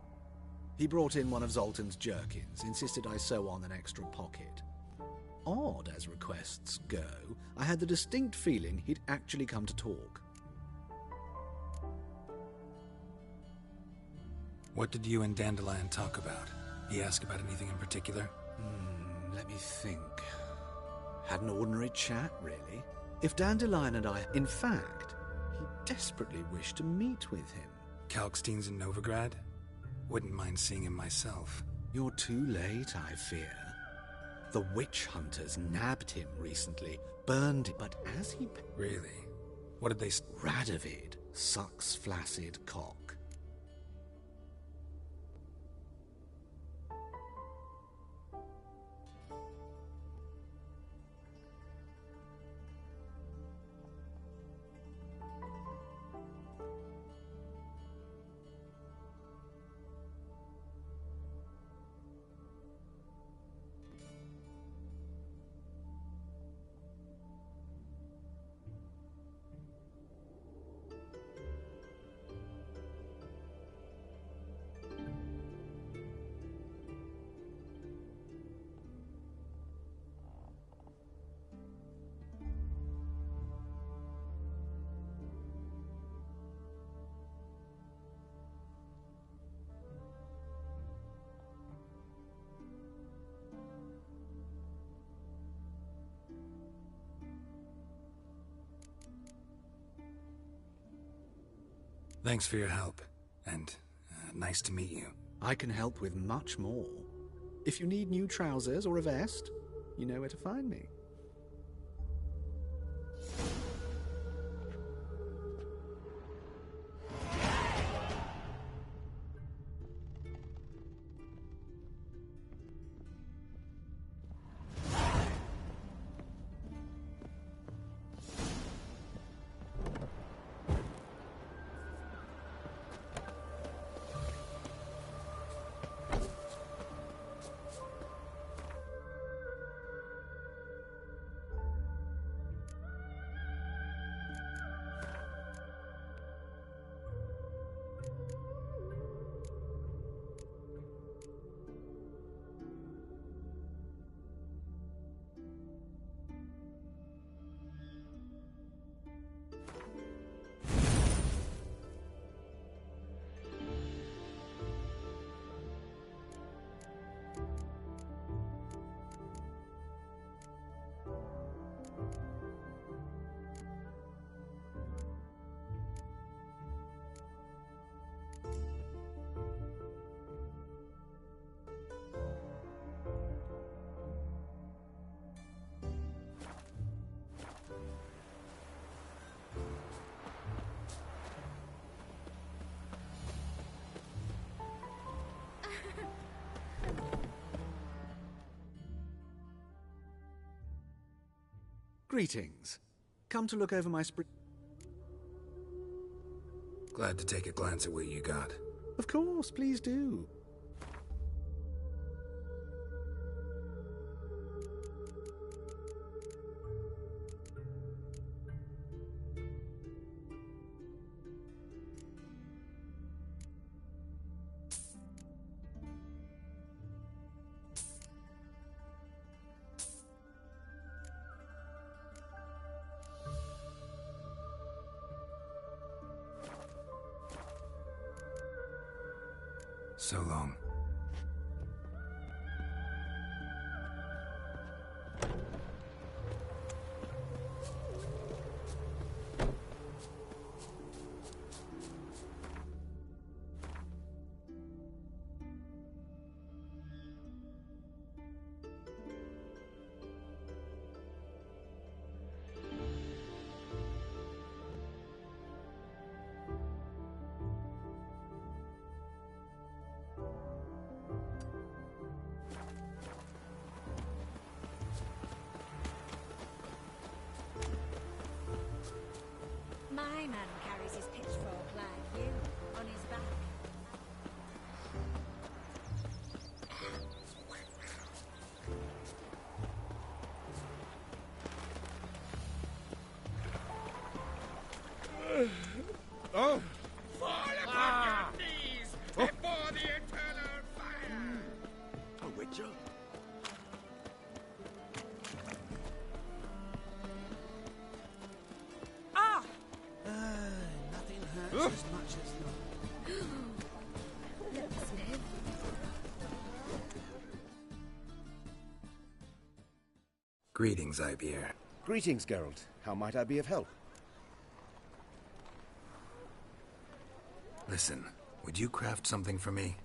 He brought in one of Zoltan's jerkins, insisted I sew on an extra pocket. Odd as requests go, I had the distinct feeling he'd actually come to talk. What did you and Dandelion talk about? He asked about anything in particular? Let me think. Had an ordinary chat, really. If Dandelion and I... In fact, he desperately wished to meet with him. Kalkstein's in Novigrad? Wouldn't mind seeing him myself. You're too late, I fear. The witch hunters nabbed him recently, burned him, but as he... Really? What did they... Radovid sucks flaccid cock. Thanks for your help, and nice to meet you. I can help with much more. If you need new trousers or a vest, you know where to find me. Greetings. Come to look over my Glad to take a glance at what you got. Of course, please do. So long. Joe. Ah! Nothing hurts as much as love. Greetings, Ibeer. Greetings, Geralt. How might I be of help? Listen, would you craft something for me?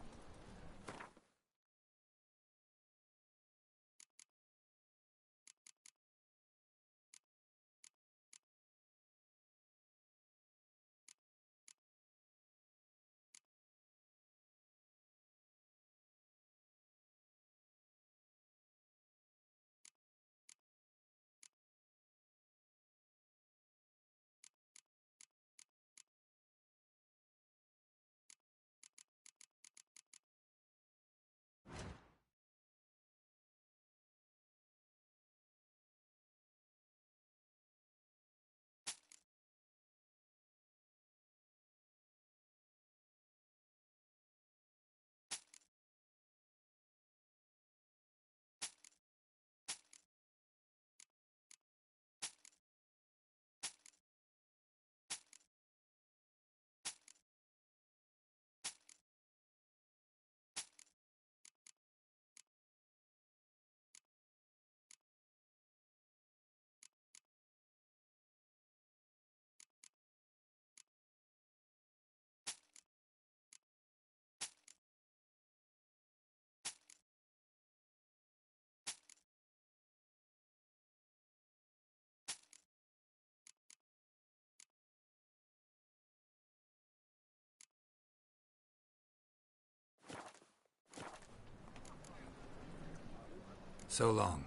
So long.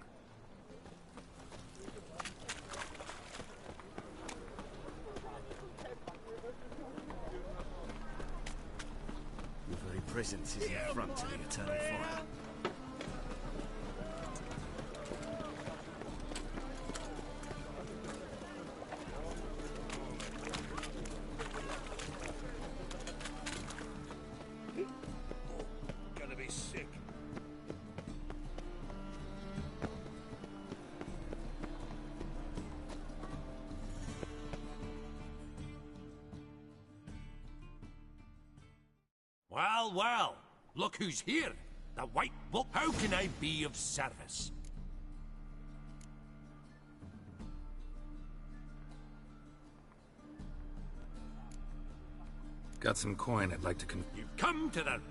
Your very presence is an affront to the eternal fire. Gonna be sick. Well, well, look who's here. The White Wolf. How can I be of service? Got some coin I'd like to You've come to the...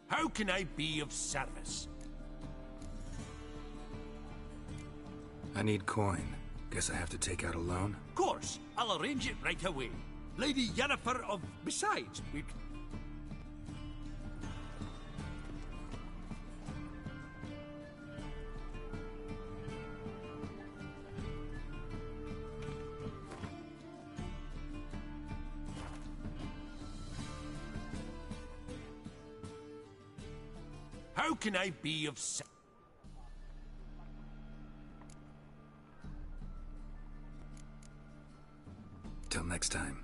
How can I be of service? I need coin. Guess I have to take out a loan? Of course, I'll arrange it right away. Lady Yennefer of... Besides, we... How can I be of... Till next time.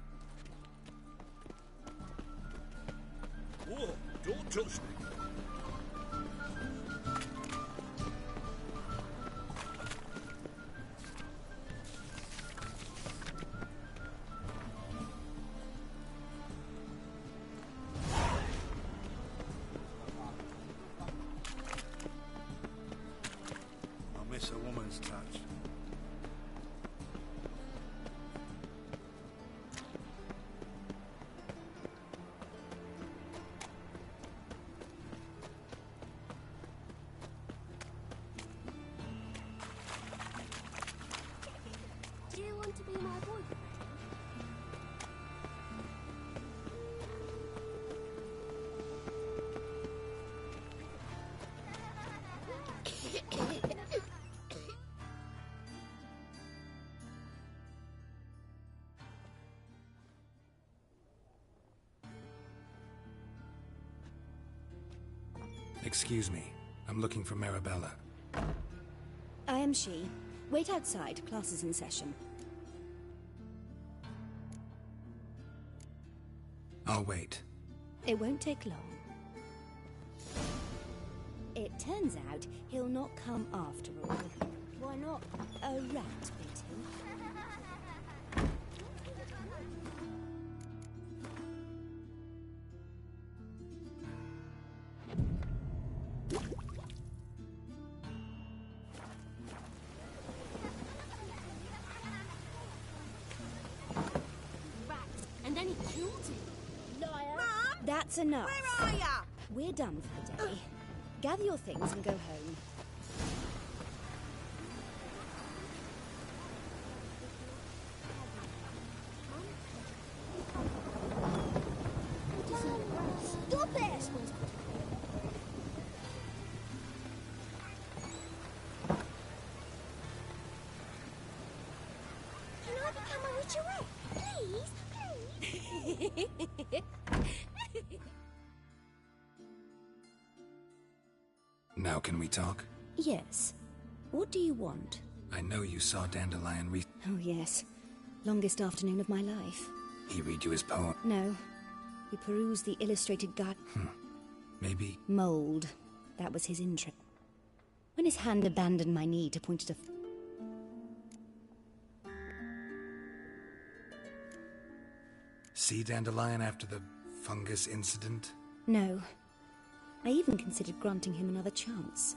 Whoa, don't touch me. I miss a woman's touch. Excuse me. I'm looking for Marabella. I am she. Wait outside. Class is in session. I'll wait. It won't take long. It turns out he'll not come after all. Why not? A rat bit him. Rat. And then he killed him. Liar. Mum! That's enough. Where are ya? We're done for the day. Gather your things and go home. Stop it! Can I become a witcherette? Please? Now can we talk? Yes. What do you want? I know you saw Dandelion Oh, yes. Longest afternoon of my life. He read you his poem? No. He perused the illustrated guide. Maybe. Mould. That was his interest. When his hand abandoned my knee to point at a... See Dandelion after the fungus incident? No. I even considered granting him another chance.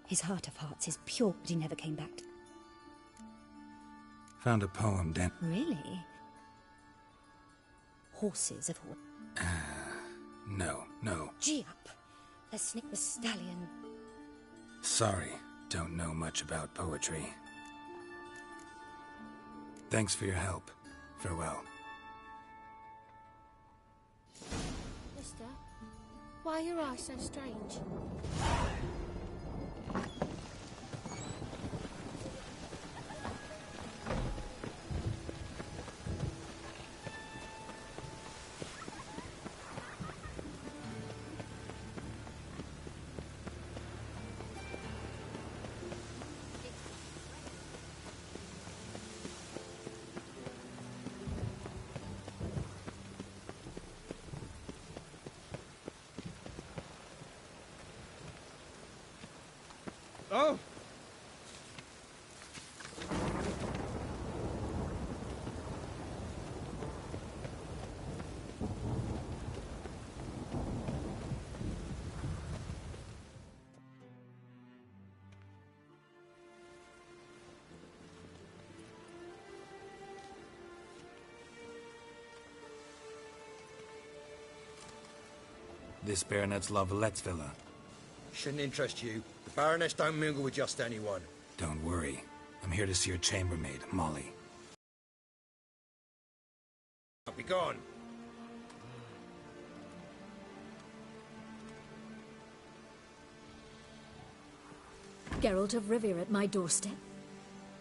His heart of hearts is pure, but he never came back. Found a poem, Really? Horses of horse. No. Gee up. Let's snick the stallion. Sorry, don't know much about poetry. Thanks for your help. Farewell. Mister, why are your eyes so strange? Oh! This Baronet's Lavallette's villa. Shouldn't interest you. The Baroness don't mingle with just anyone. Don't worry. I'm here to see your chambermaid, Molly. I'll be gone. Geralt of Rivia at my doorstep?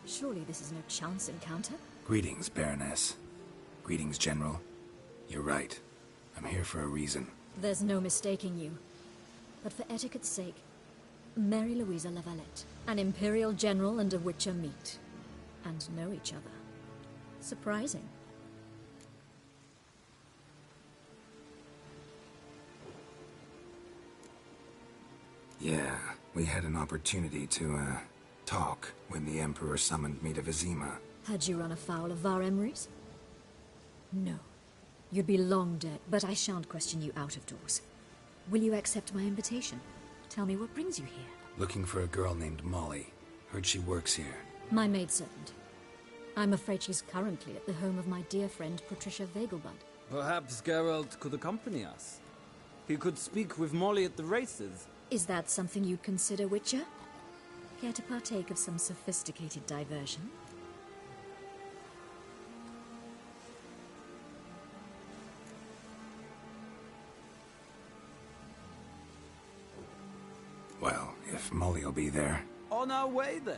Surely this is no chance encounter? Greetings, Baroness. Greetings, General. You're right. I'm here for a reason. There's no mistaking you. But for etiquette's sake, Mary Louisa Lavalette, an Imperial General and a Witcher meet. And know each other. Surprising. Yeah, we had an opportunity to, talk when the Emperor summoned me to Vizima. Had you run afoul of Var Emrys? No. You'd be long dead, but I shan't question you out of doors. Will you accept my invitation? Tell me what brings you here. Looking for a girl named Molly. Heard she works here. My maidservant. I'm afraid she's currently at the home of my dear friend Patricia Vegelbud. Perhaps Geralt could accompany us. He could speak with Molly at the races. Is that something you'd consider, Witcher? Care to partake of some sophisticated diversion? Well, if Molly'll be there. On our way, then.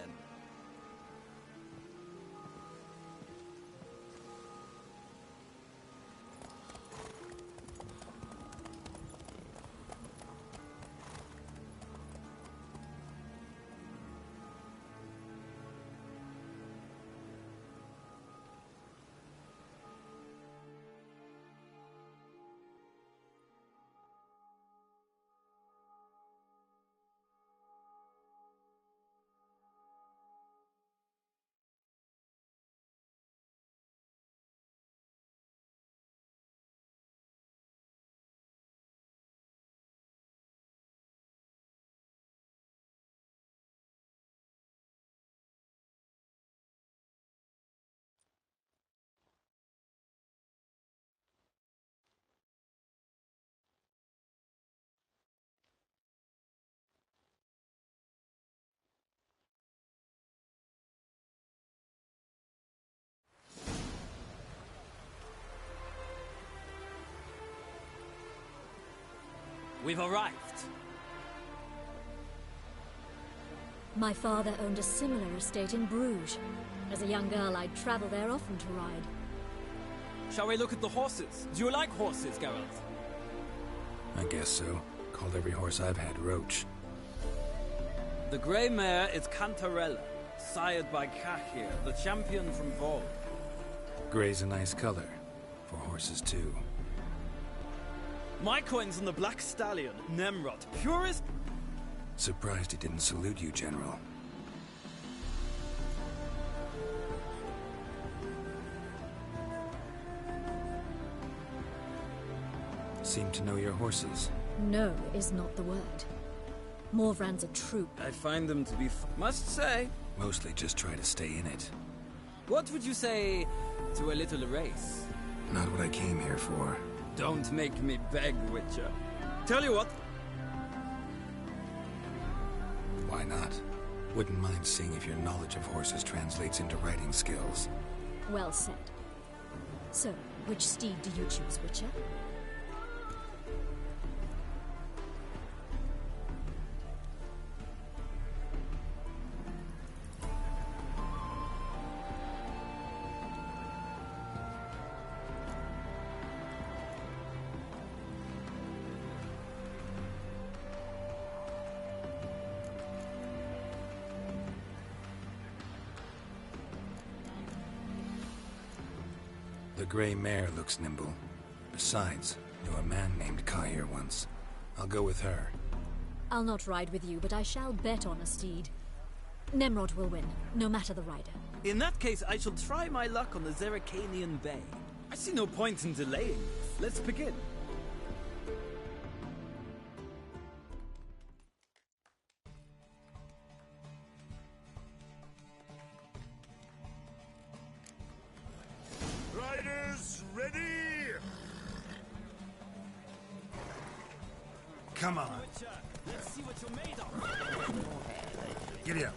We've arrived. My father owned a similar estate in Bruges. As a young girl, I'd travel there often to ride. Shall we look at the horses? Do you like horses, Geralt? I guess so. Called every horse I've had Roach. The grey mare is Cantarella, sired by Cahir, the champion from Vol. Grey's a nice color. For horses, too. My coin's on the black stallion, Nemrod, purest... Surprised he didn't salute you, General. Seem to know your horses. No is not the word. Morvran's a troop. I find them to be must say. Mostly just try to stay in it. What would you say to a little race? Not what I came here for. Don't make me beg, Witcher. Tell you what. Why not? Wouldn't mind seeing if your knowledge of horses translates into riding skills. Well said. So, which steed do you choose, Witcher? The grey mare looks nimble. Besides, knew a man named Cahir once. I'll go with her. I'll not ride with you, but I shall bet on a steed. Nemrod will win, no matter the rider. In that case, I shall try my luck on the Zeracanian Bay. I see no point in delaying this. Let's begin. Riders, ready? Come on. Let's see what you're made of. Giddy up.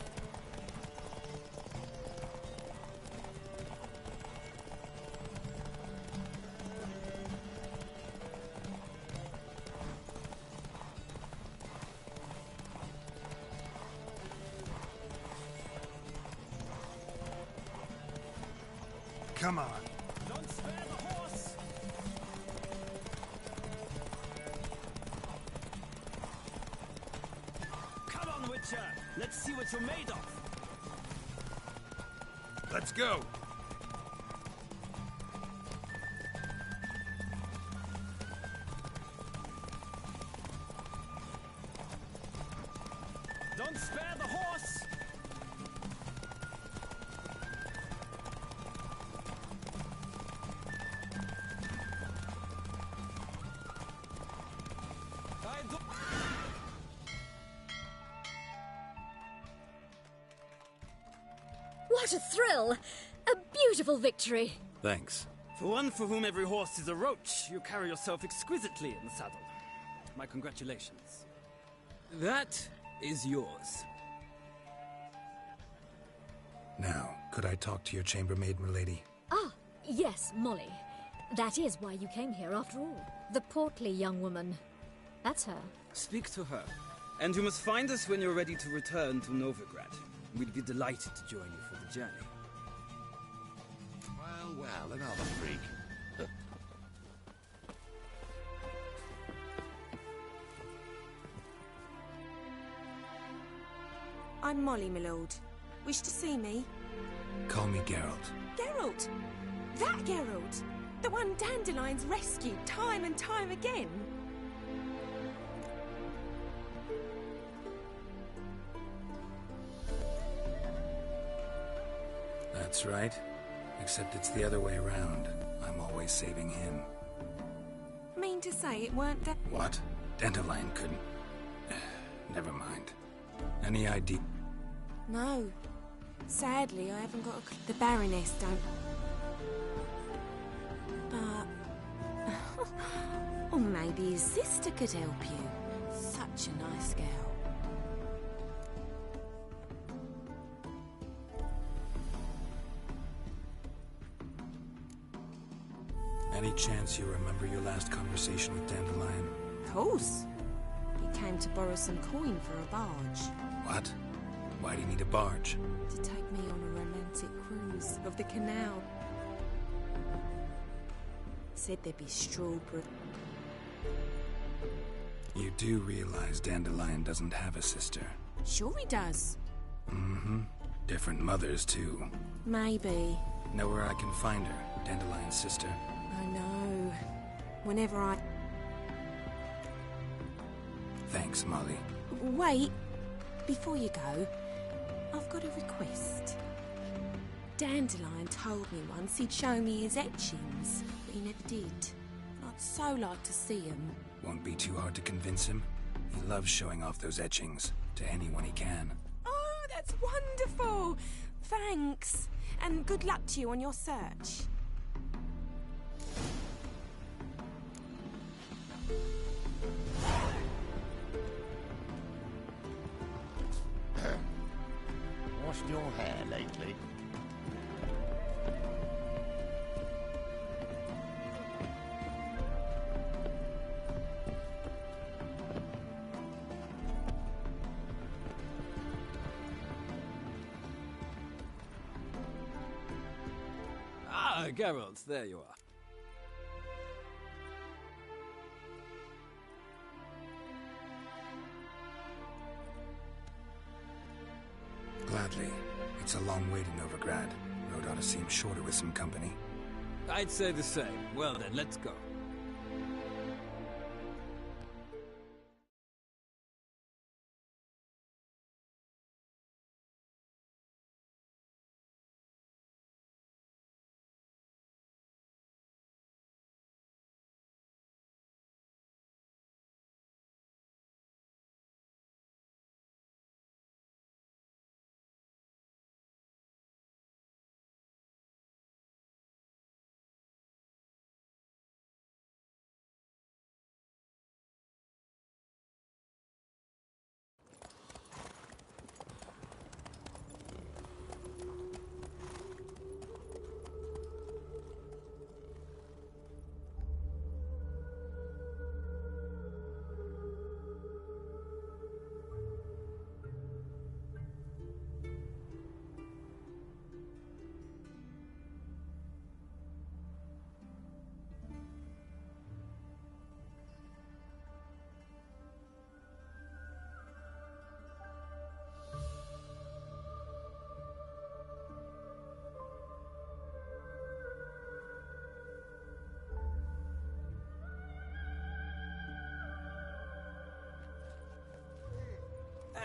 Come on. Don't spare the horse. Come on, Witcher. Let's see what you're made of. Let's go. Don't spare the horse. What a thrill! A beautiful victory! Thanks. For one for whom every horse is a roach, you carry yourself exquisitely in the saddle. My congratulations. That is yours. Now, could I talk to your chambermaid, milady? Ah, yes, Molly. That is why you came here after all. The portly young woman. That's her. Speak to her. And you must find us when you're ready to return to Novigrad. We'd be delighted to join you for the journey. Well, another freak. I'm Molly, my lord. Wish to see me? Call me Geralt. Geralt! That Geralt! The one Dandelion's rescued time and time again! That's right. Except it's the other way around. I'm always saving him. Mean to say it weren't that... What? Dandelion couldn't... Never mind. Any idea? No. Sadly, I haven't got a clue. The Baroness don't... But... or maybe his sister could help you. Such a nice girl. Any chance you remember your last conversation with Dandelion? Of course. came to borrow some coin for a barge. What? Why do you need a barge? To take me on a romantic cruise of the canal. Said there'd be strawberry. You do realize Dandelion doesn't have a sister? Sure he does. Mm-hmm. Different mothers, too. Maybe. Know where I can find her, Dandelion's sister? I know. Whenever I... Thanks, Molly. Wait. Before you go, I've got a request. Dandelion told me once he'd show me his etchings, but he never did. I'd so like to see them. Won't be too hard to convince him. He loves showing off those etchings to anyone he can. Oh, that's wonderful! Thanks. And good luck to you on your search. Washed your hair lately? Ah, Geralt, there you are. Gladly. It's a long way to Novigrad. Road ought to seem shorter with some company. I'd say the same. Well then, let's go.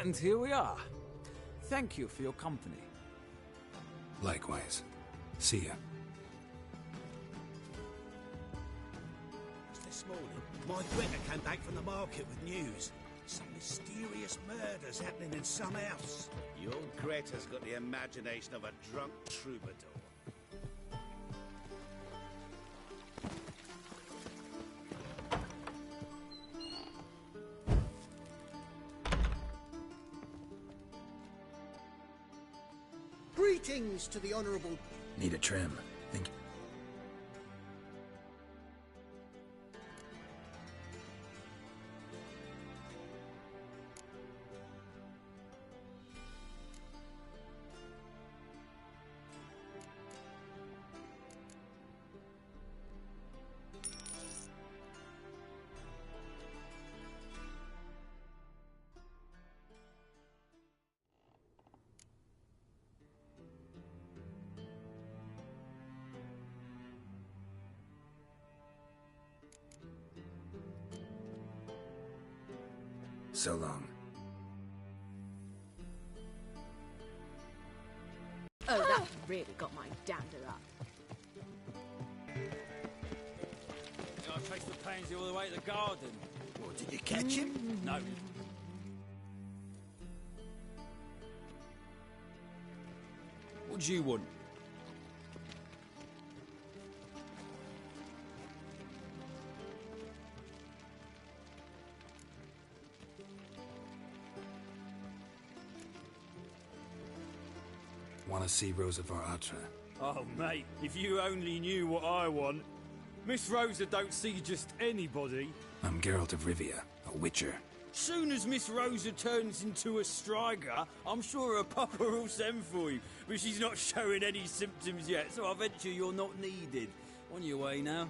And here we are. Thank you for your company. Likewise. See ya. This morning, my Greta came back from the market with news. Some mysterious murders happening in some house. Your Greta's got the imagination of a drunk troubadour. Greetings to the Honourable... Need a trim. Think... So long. Oh, that really got my dander up. I traced the pansy all the way to the garden. What, did you catch him? No. What do you want? Want to see Rosa Atra? Oh, mate, if you only knew what I want. Miss Rosa don't see just anybody. I'm Geralt of Rivia, a witcher. Soon as Miss Rosa turns into a striker, I'm sure her papa will send for you. But she's not showing any symptoms yet, so I venture you're not needed. On your way now.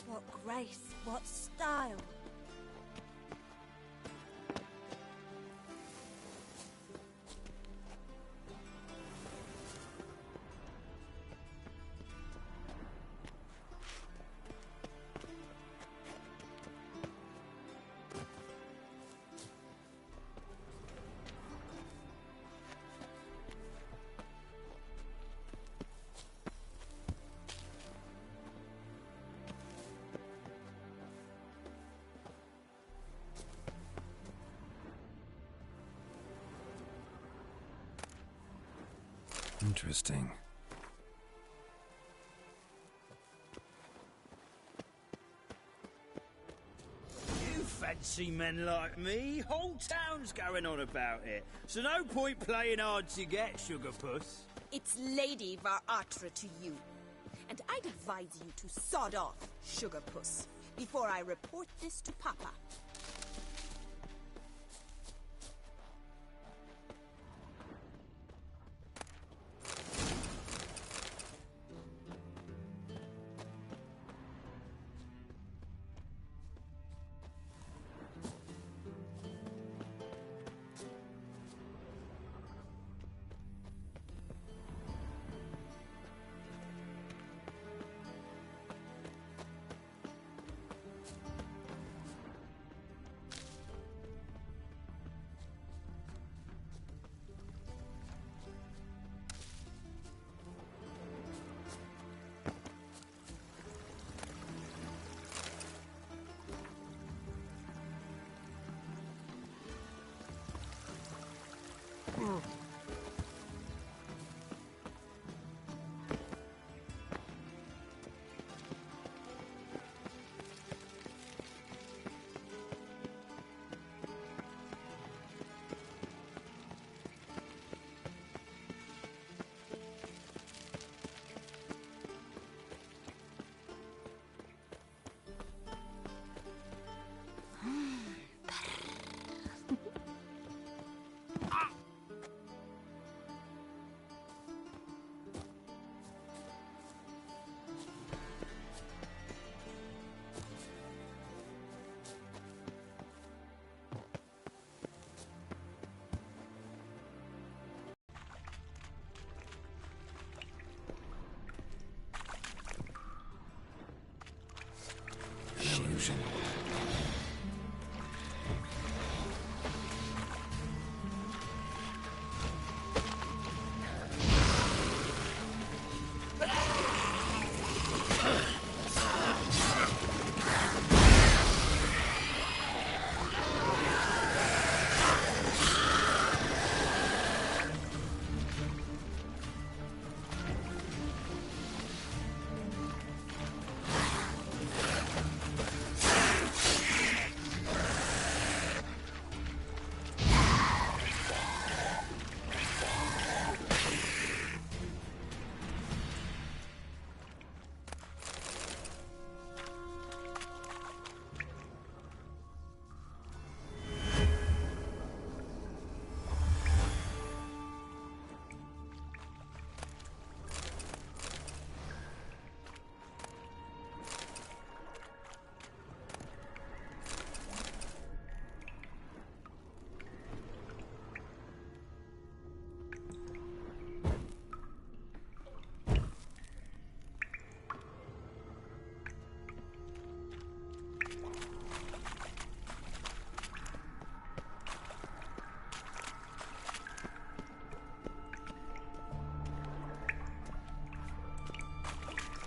What grace, what style. Interesting. You fancy men like me? Whole town's going on about it. So no point playing hard to get, sugar puss. It's Lady Varatra to you. And I'd advise you to sod off, sugar puss, before I report this to Papa.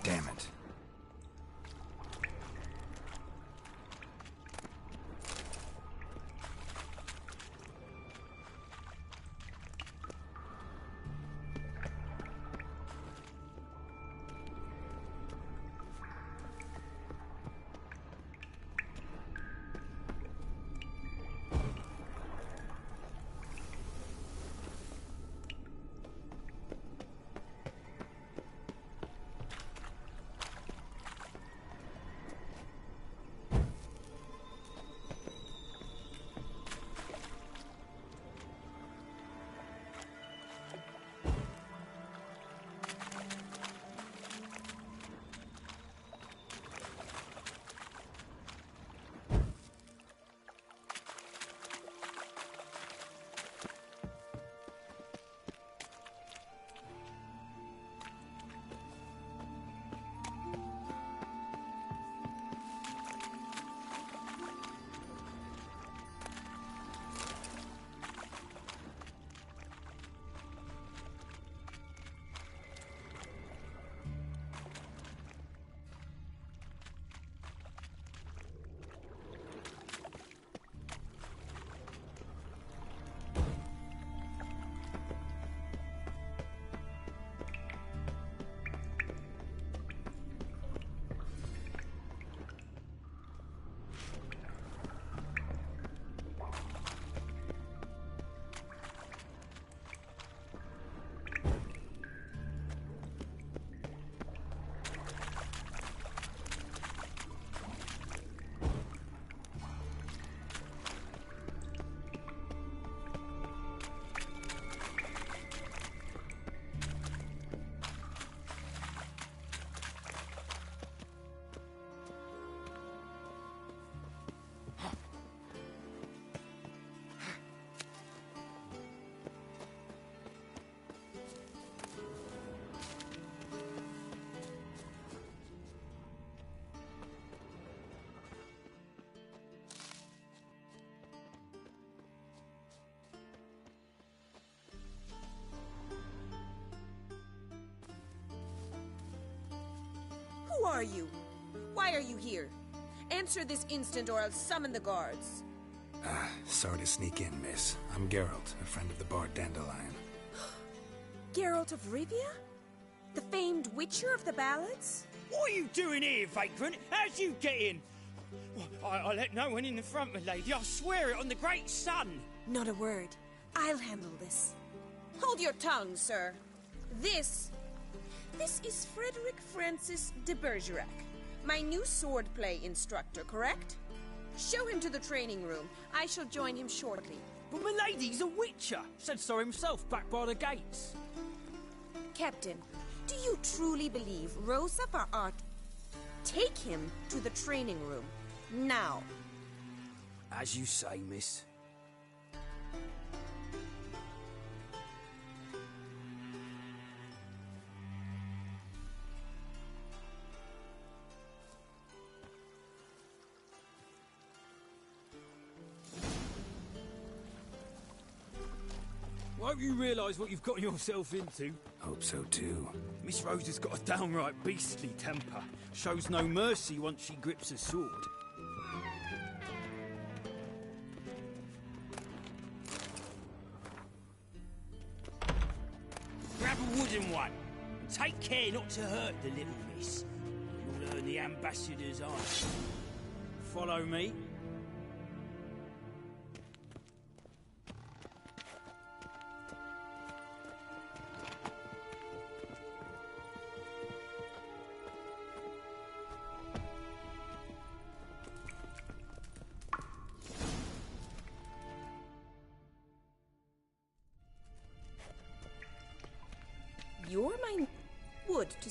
Damn it. Who are you? Why are you here? Answer this instant or I'll summon the guards. Sorry to sneak in, miss. I'm Geralt, a friend of the bard Dandelion. Geralt of Rivia? The famed witcher of the ballads? What are you doing here, vagrant? How'd you get in? Well, I let no one in the front, my lady. I swear it on the great sun. Not a word. I'll handle this. Hold your tongue, sir. This is Frederick Francis de Bergerac, my new swordplay instructor, correct? Show him to the training room. I shall join him shortly. But my lady's a witcher. Said so himself back by the gates. Captain, do you truly believe Rosa of Art? Take him to the training room. Now. As you say, miss. I hope you realise what you've got yourself into. Hope so too. Miss Rose has got a downright beastly temper. Shows no mercy once she grips a sword. Grab a wooden one. And take care not to hurt the little miss. You'll earn the ambassador's eye. Follow me. You're my wood to...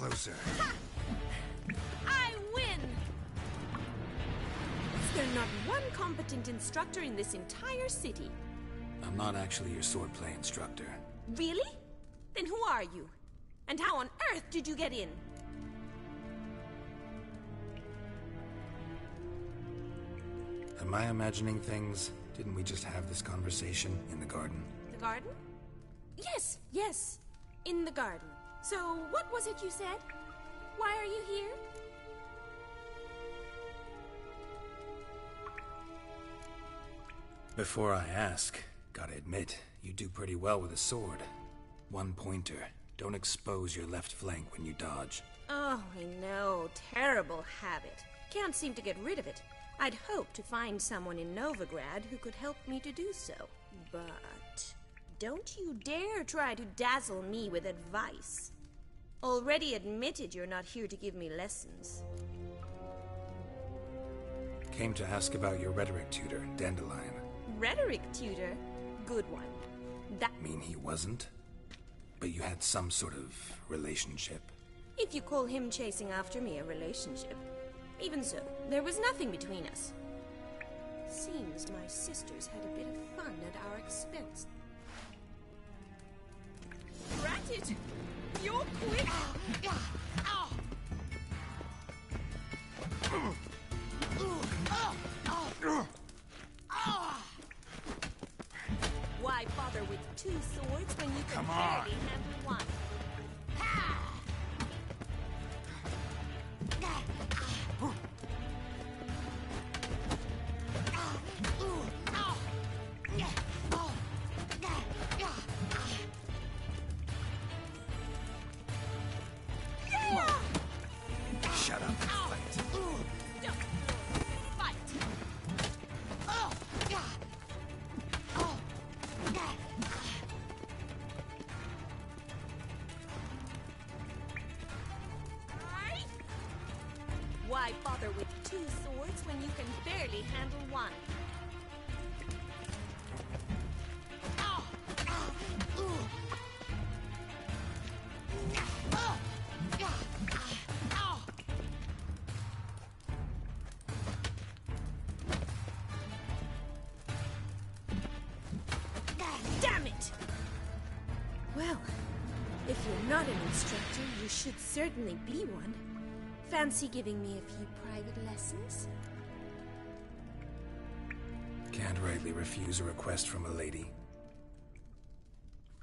closer. Ha! I win! Is there not one competent instructor in this entire city? I'm not actually your swordplay instructor. Really? Then who are you? And how on earth did you get in? Am I imagining things? Didn't we just have this conversation in the garden? The garden? Yes, yes. In the garden. So, what was it you said? Why are you here? Before I ask, gotta admit, you do pretty well with a sword. One pointer. Don't expose your left flank when you dodge. Oh, I know. Terrible habit. Can't seem to get rid of it. I'd hoped to find someone in Novigrad who could help me to do so. But don't you dare try to dazzle me with advice. Already admitted you're not here to give me lessons. Came to ask about your rhetoric tutor, Dandelion. Rhetoric tutor? Good one. That Mean he wasn't? But you had some sort of relationship? if you call him chasing after me a relationship. Even so, there was nothing between us. Seems my sisters had a bit of fun at our expense. Rat it! You're quick! Why bother with two swords when you can barely handle one? Shut up and fight. Fight! Why bother with two swords when you can barely handle one? Damn it! Well, if you're not an instructor, you should certainly be one. Fancy giving me a few private lessons? Can't rightly refuse a request from a lady.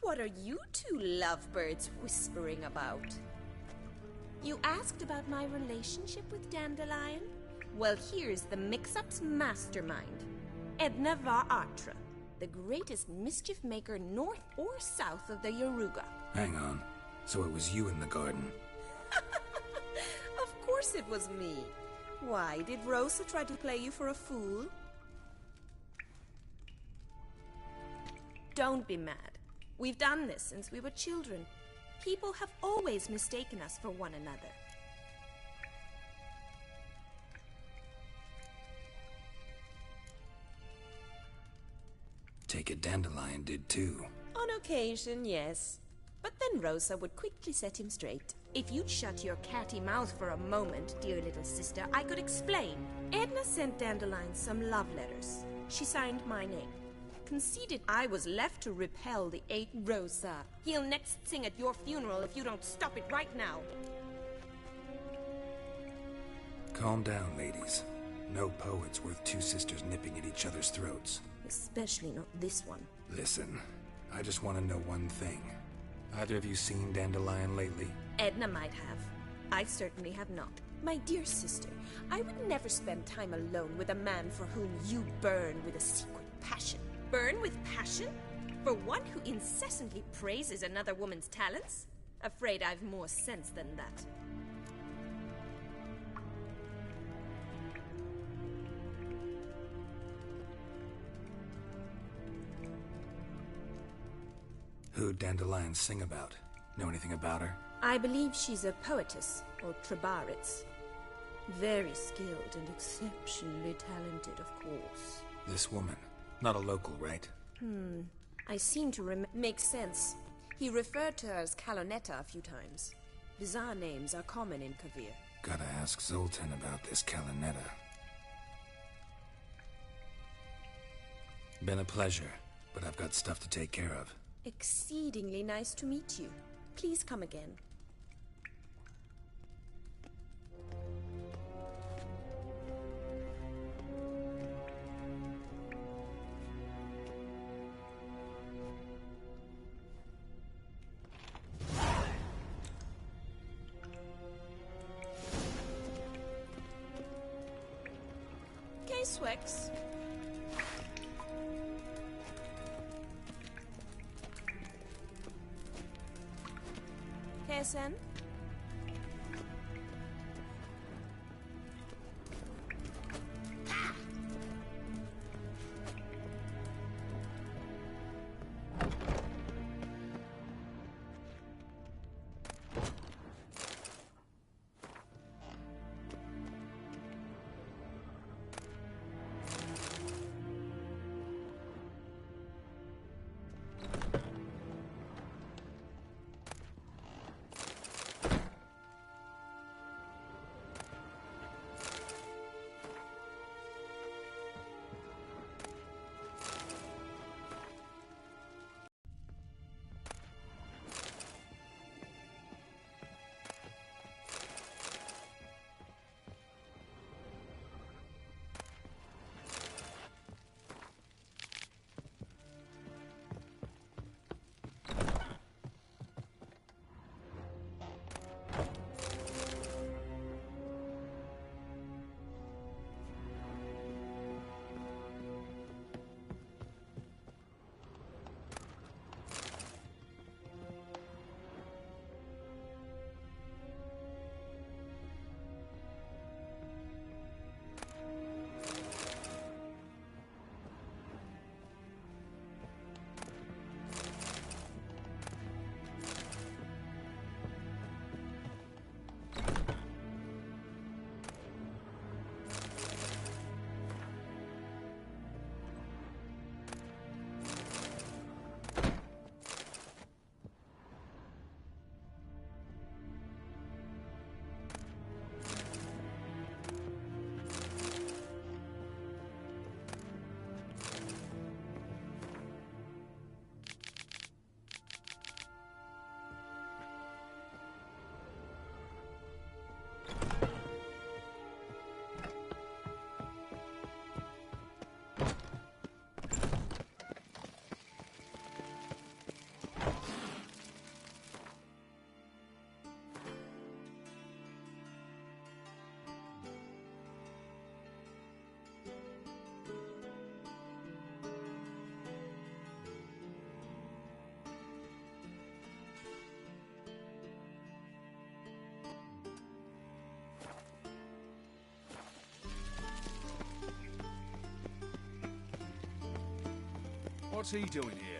What are you two lovebirds whispering about? You asked about my relationship with Dandelion? Well, here's the mix-up's mastermind. Edna Va Atra, the greatest mischief maker north or south of the Yaruga. Hang on. So it was you in the garden? Of course it was me. Why, did Rosa try to play you for a fool? Don't be mad. We've done this since we were children. People have always mistaken us for one another. Take it Dandelion did too. On occasion, yes. But then Rosa would quickly set him straight. If you'd shut your catty mouth for a moment, dear little sister, I could explain. Edna sent Dandelion some love letters. She signed my name. Conceded I was left to repel the 8 Rosa. He'll next sing at your funeral if you don't stop it right now. Calm down, ladies. No poet's worth two sisters nipping at each other's throats. Especially not this one. Listen, I just want to know one thing. Either of you seen Dandelion lately? Edna might have. I certainly have not. My dear sister, I would never spend time alone with a man for whom you burn with a secret passion. Burn with passion? For one who incessantly praises another woman's talents? Afraid I've more sense than that. Who'd Dandelion sing about? Know anything about her? I believe she's a poetess, or trebaritz. Very skilled and exceptionally talented, of course. This woman. Not a local, right? I seem to Makes sense. He referred to her as Calonetta a few times. Bizarre names are common in Kavir. Gotta ask Zoltan about this Kalinetta. Been a pleasure, but I've got stuff to take care of. Exceedingly nice to meet you. Please come again. Swix. Kesen. What's he doing here?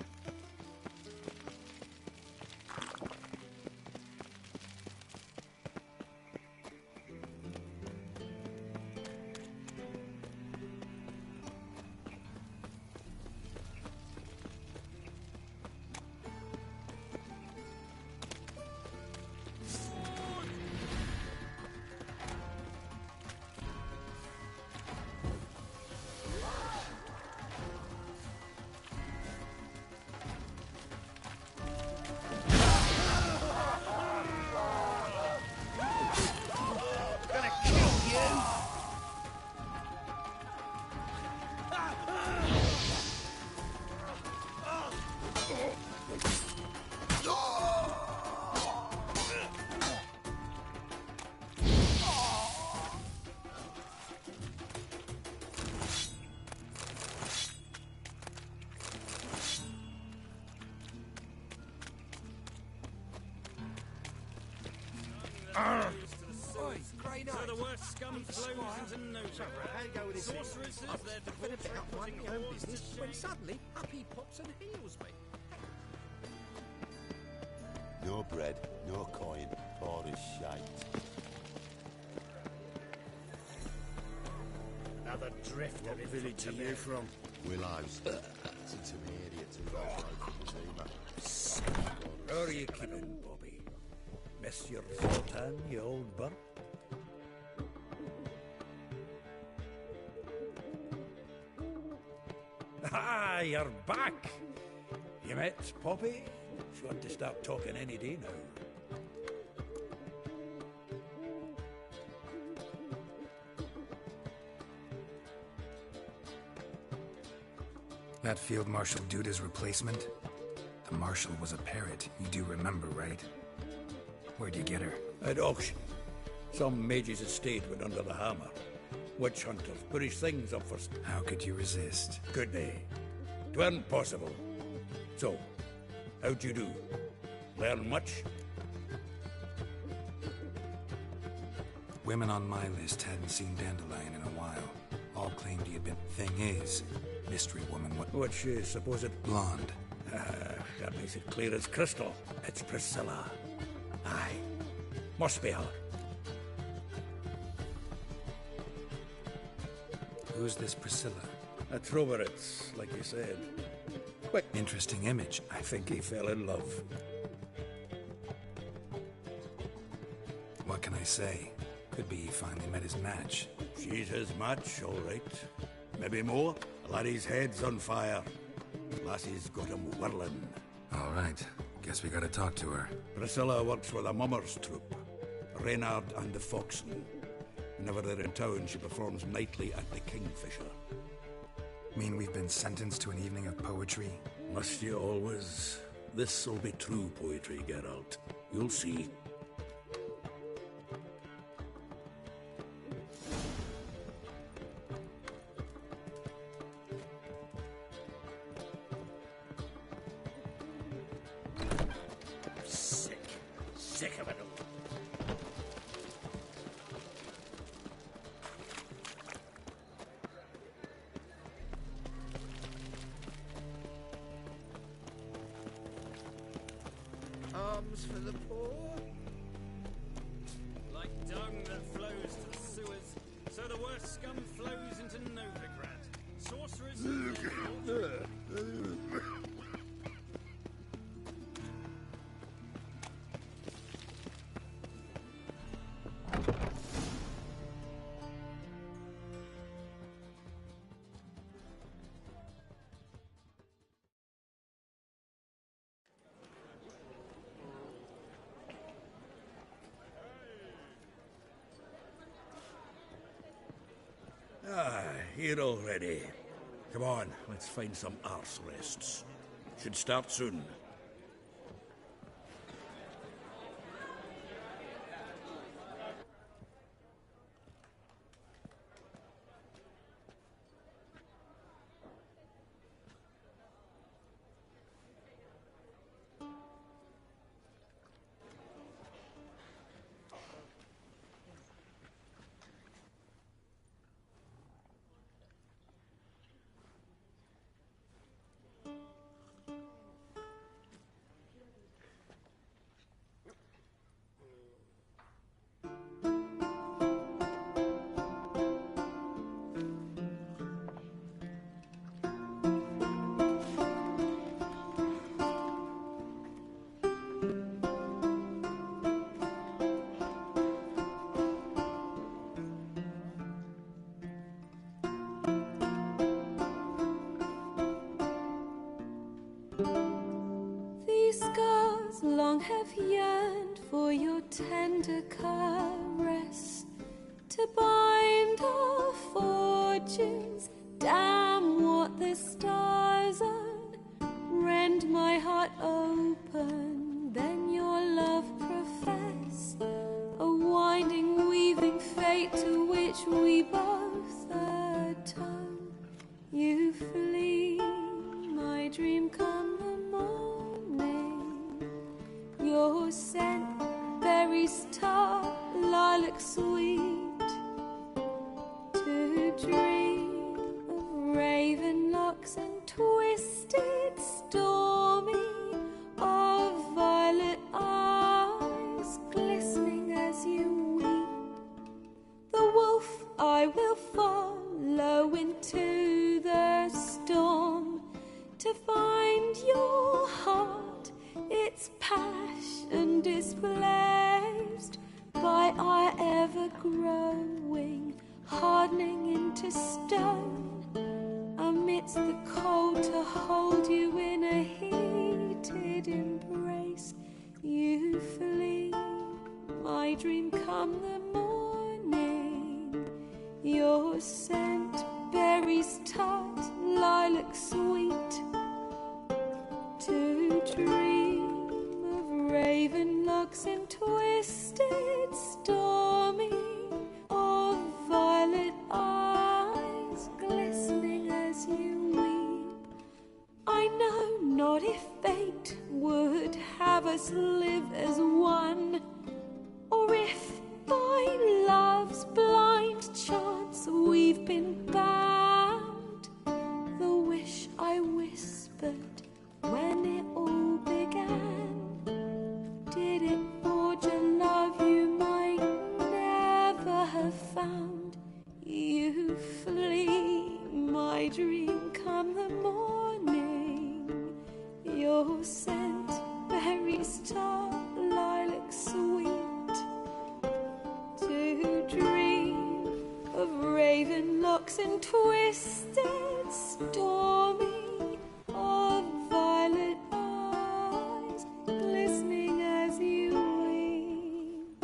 So the worst scum flows into nowhere. Sorcerers, they're devoted to putting my own business when suddenly up he pops and heals me. No bread, no coin, all is shite. Another drifter. What village are you from? Willows. Since an idiot who goes right from the How are you keeping, Bobby? Monsieur Zoltan, you old burp. Ah, you're back! You met Poppy? She ought to start talking any day now. That Field Marshal Duda's replacement? The Marshal was a parrot, you do remember, right? Where'd you get her? At auction. Some mage's estate went under the hammer. Witch hunters put his things up for... How could you resist? Could they? 'Tweren't possible. So, how'd you do? Learn much? Women on my list hadn't seen Dandelion in a while. All claimed he had been... Thing is, mystery woman, What's she supposed? Blonde. That makes it clear as crystal. It's Priscilla. Aye. Must be her. Who's this Priscilla? A Troveritz, like you said. Quick. Interesting image. I think he fell in love. What can I say? Could be he finally met his match. She's his match, all right. Maybe more. Laddie's head's on fire. Lassie's got him whirling. All right. Guess we gotta talk to her. Priscilla works with a mummers troupe. Reynard and the Foxen. Whenever they're in town, she performs nightly at the Kingfisher. Mean we've been sentenced to an evening of poetry? Must you always? This'll be true poetry, Geralt. You'll see. Sick of it all. Arms for the poor? Like dung that flows to the sewers, so the worst scum flows into Novigrad. Sorcerers... Ah, here already. Come on, let's find some arse rests. Should start soon. long have yearned for your tender caress, to bind our fortunes. Damn what the stars are, rend my heart open, then your love profess, a winding, weaving fate to which we both atone. You flee, my dream come the morning, your scent, berries tart, lilac sweet, to dream of raven locks and twisted stormy, of violet eyes glistening as you weep. The wolf I will follow into the storm, to find your heart its passion display. growing, hardening into stone. Amidst the cold, to hold you in a heated embrace, you flee. My dream come the morning, your scent, berries tart, lilac sweet. To dream of raven locks and twisted, stormy, of violet eyes glistening as you weep. I know not if fate would have us live as one, or if by love's blind chance we've been bound. The wish I whispered when it all began, did it forge a love you might never have found? You flee, my dream come the morning, your scent, berries tart, lilac sweet. To dream of raven locks and twisted, stormy, of violet eyes glistening as you weep.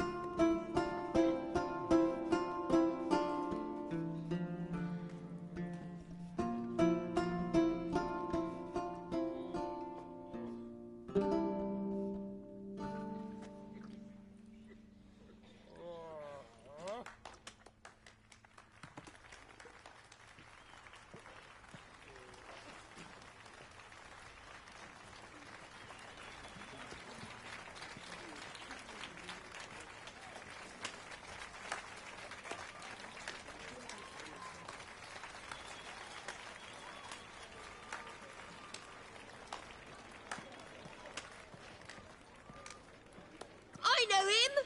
I know him!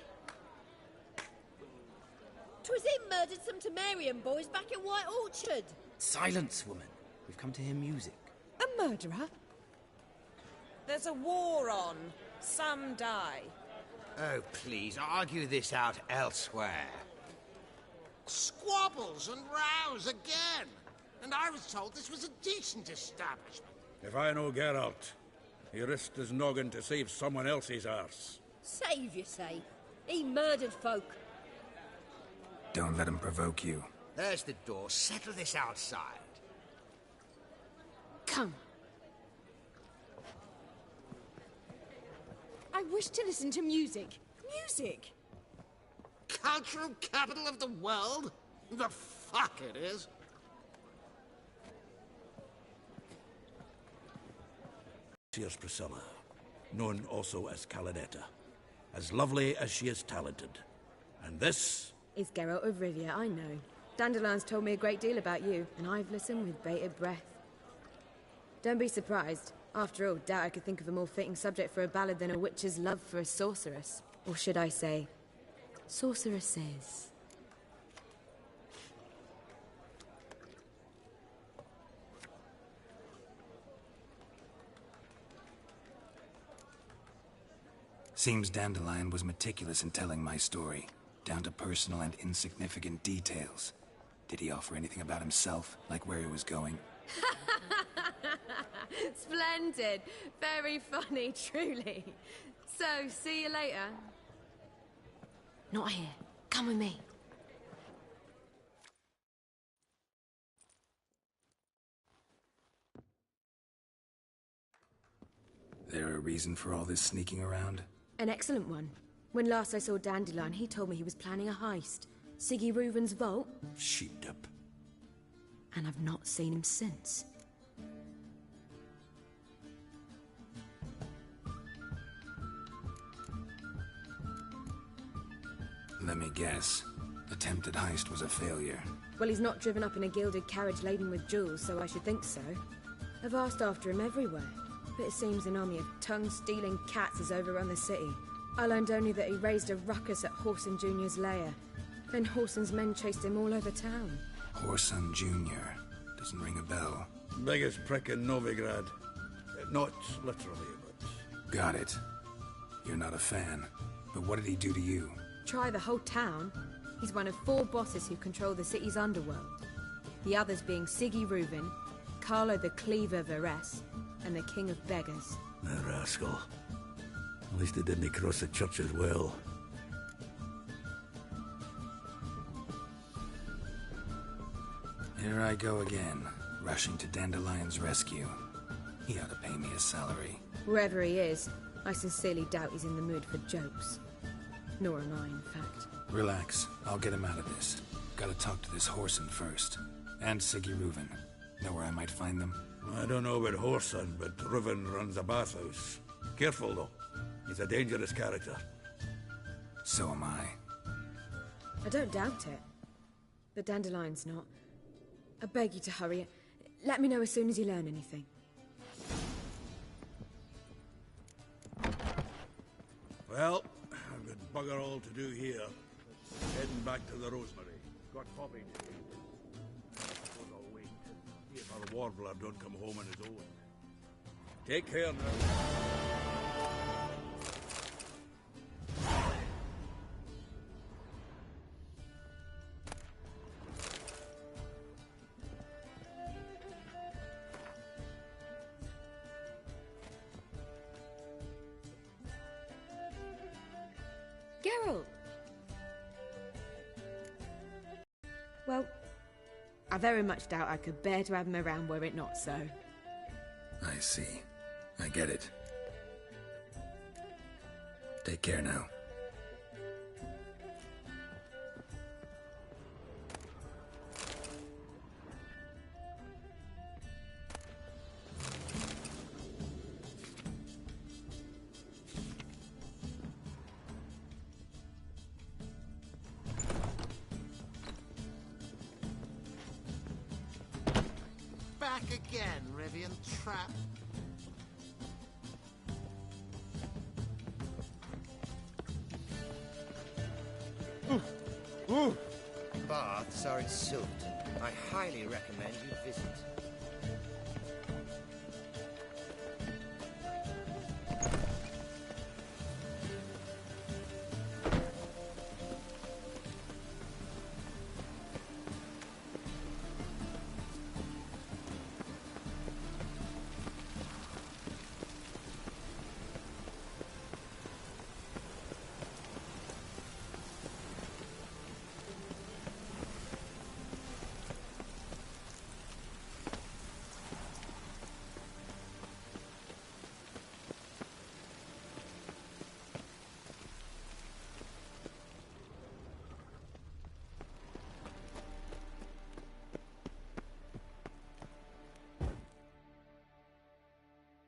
'Twas him murdered some Temerian boys back in White Orchard. Silence, woman. We've come to hear music. A murderer? There's a war on. Some die. Oh, please, argue this out elsewhere. Squabbles and rows again. And I was told this was a decent establishment. If I know Geralt, he risked his noggin to save someone else's arse. Save, you say? He murdered folk. Don't let him provoke you. There's the door. Settle this outside. Come. I wish to listen to music. Music! Cultural capital of the world? The fuck it is. Here's Priscilla, known also as Caladetta. As lovely as she is talented. And this is Geralt of Rivia, I know. Dandelion's told me a great deal about you, and I've listened with bated breath. Don't be surprised. After all, doubt I could think of a more fitting subject for a ballad than a witch's love for a sorceress. Or should I say, sorceresses. Seems Dandelion was meticulous in telling my story, down to personal and insignificant details. Did he offer anything about himself, like where he was going? Splendid. Very funny, truly. So, see you later. Not here. Come with me. There a reason for all this sneaking around? An excellent one. When last I saw Dandelion, he told me he was planning a heist. Siggy Reuven's vault. Sheeped up. And I've not seen him since. Let me guess. Attempted heist was a failure. Well, he's not driven up in a gilded carriage laden with jewels, so I should think so. I've asked after him everywhere, but it seems an army of tongue-stealing cats has overrun the city. I learned only that he raised a ruckus at Whoreson Jr.'s lair. Then Whoreson's men chased him all over town. Whoreson Jr. Doesn't ring a bell. Biggest prick in Novigrad. Not literally, but... Got it. You're not a fan. But what did he do to you? Try the whole town. He's one of 4 bosses who control the city's underworld. The others being Siggy Reuven, Carlo the Cleaver Varese, and the King of Beggars. The rascal. At least he didn't cross the church as well. Here I go again, rushing to Dandelion's rescue. He ought to pay me a salary. Wherever he is, I sincerely doubt he's in the mood for jokes. Nor am I, in fact. Relax, I'll get him out of this. Gotta talk to this Whoreson first. And Siggy Reuven. Know where I might find them? I don't know about Whoreson, but Reuven runs a bathhouse. Careful, though. He's a dangerous character. So am I. I don't doubt it. But Dandelion's not. I beg you to hurry. Let me know as soon as you learn anything. Well, I've got bugger all to do here. Heading back to the Rosemary. Got copied. Suppose I'll wait and see if our warbler don't come home on his own. Take care now. Geralt! Well, I very much doubt I could bear to have him around were it not so. I see. I get it. Take care now. Back again, Rivian Trap. Baths are at Sultan. I highly recommend you visit.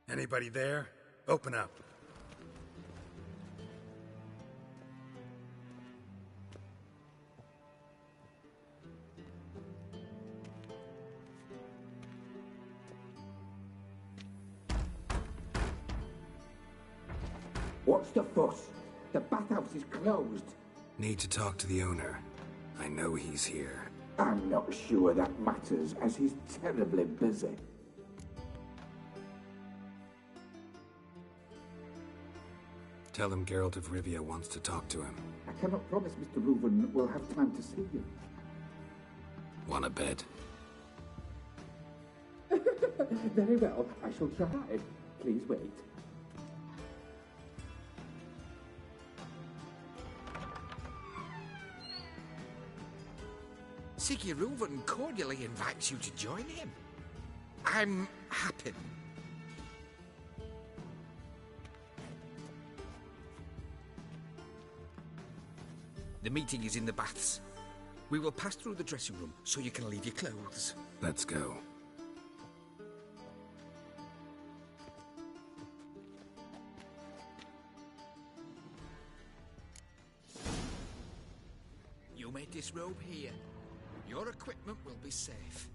Anybody there? Open up. What's the fuss? The bathhouse is closed. Need to talk to the owner. I know he's here. I'm not sure that matters, as he's terribly busy. Tell him Geralt of Rivia wants to talk to him. I cannot promise Mr. Reuven will have time to see you. Want a bet? Very well, I shall try. Please wait. Siggy Reuven cordially invites you to join him. I'm happy. The meeting is in the baths. We will pass through the dressing room so you can leave your clothes. Let's go. You may disrobe here. Your equipment will be safe.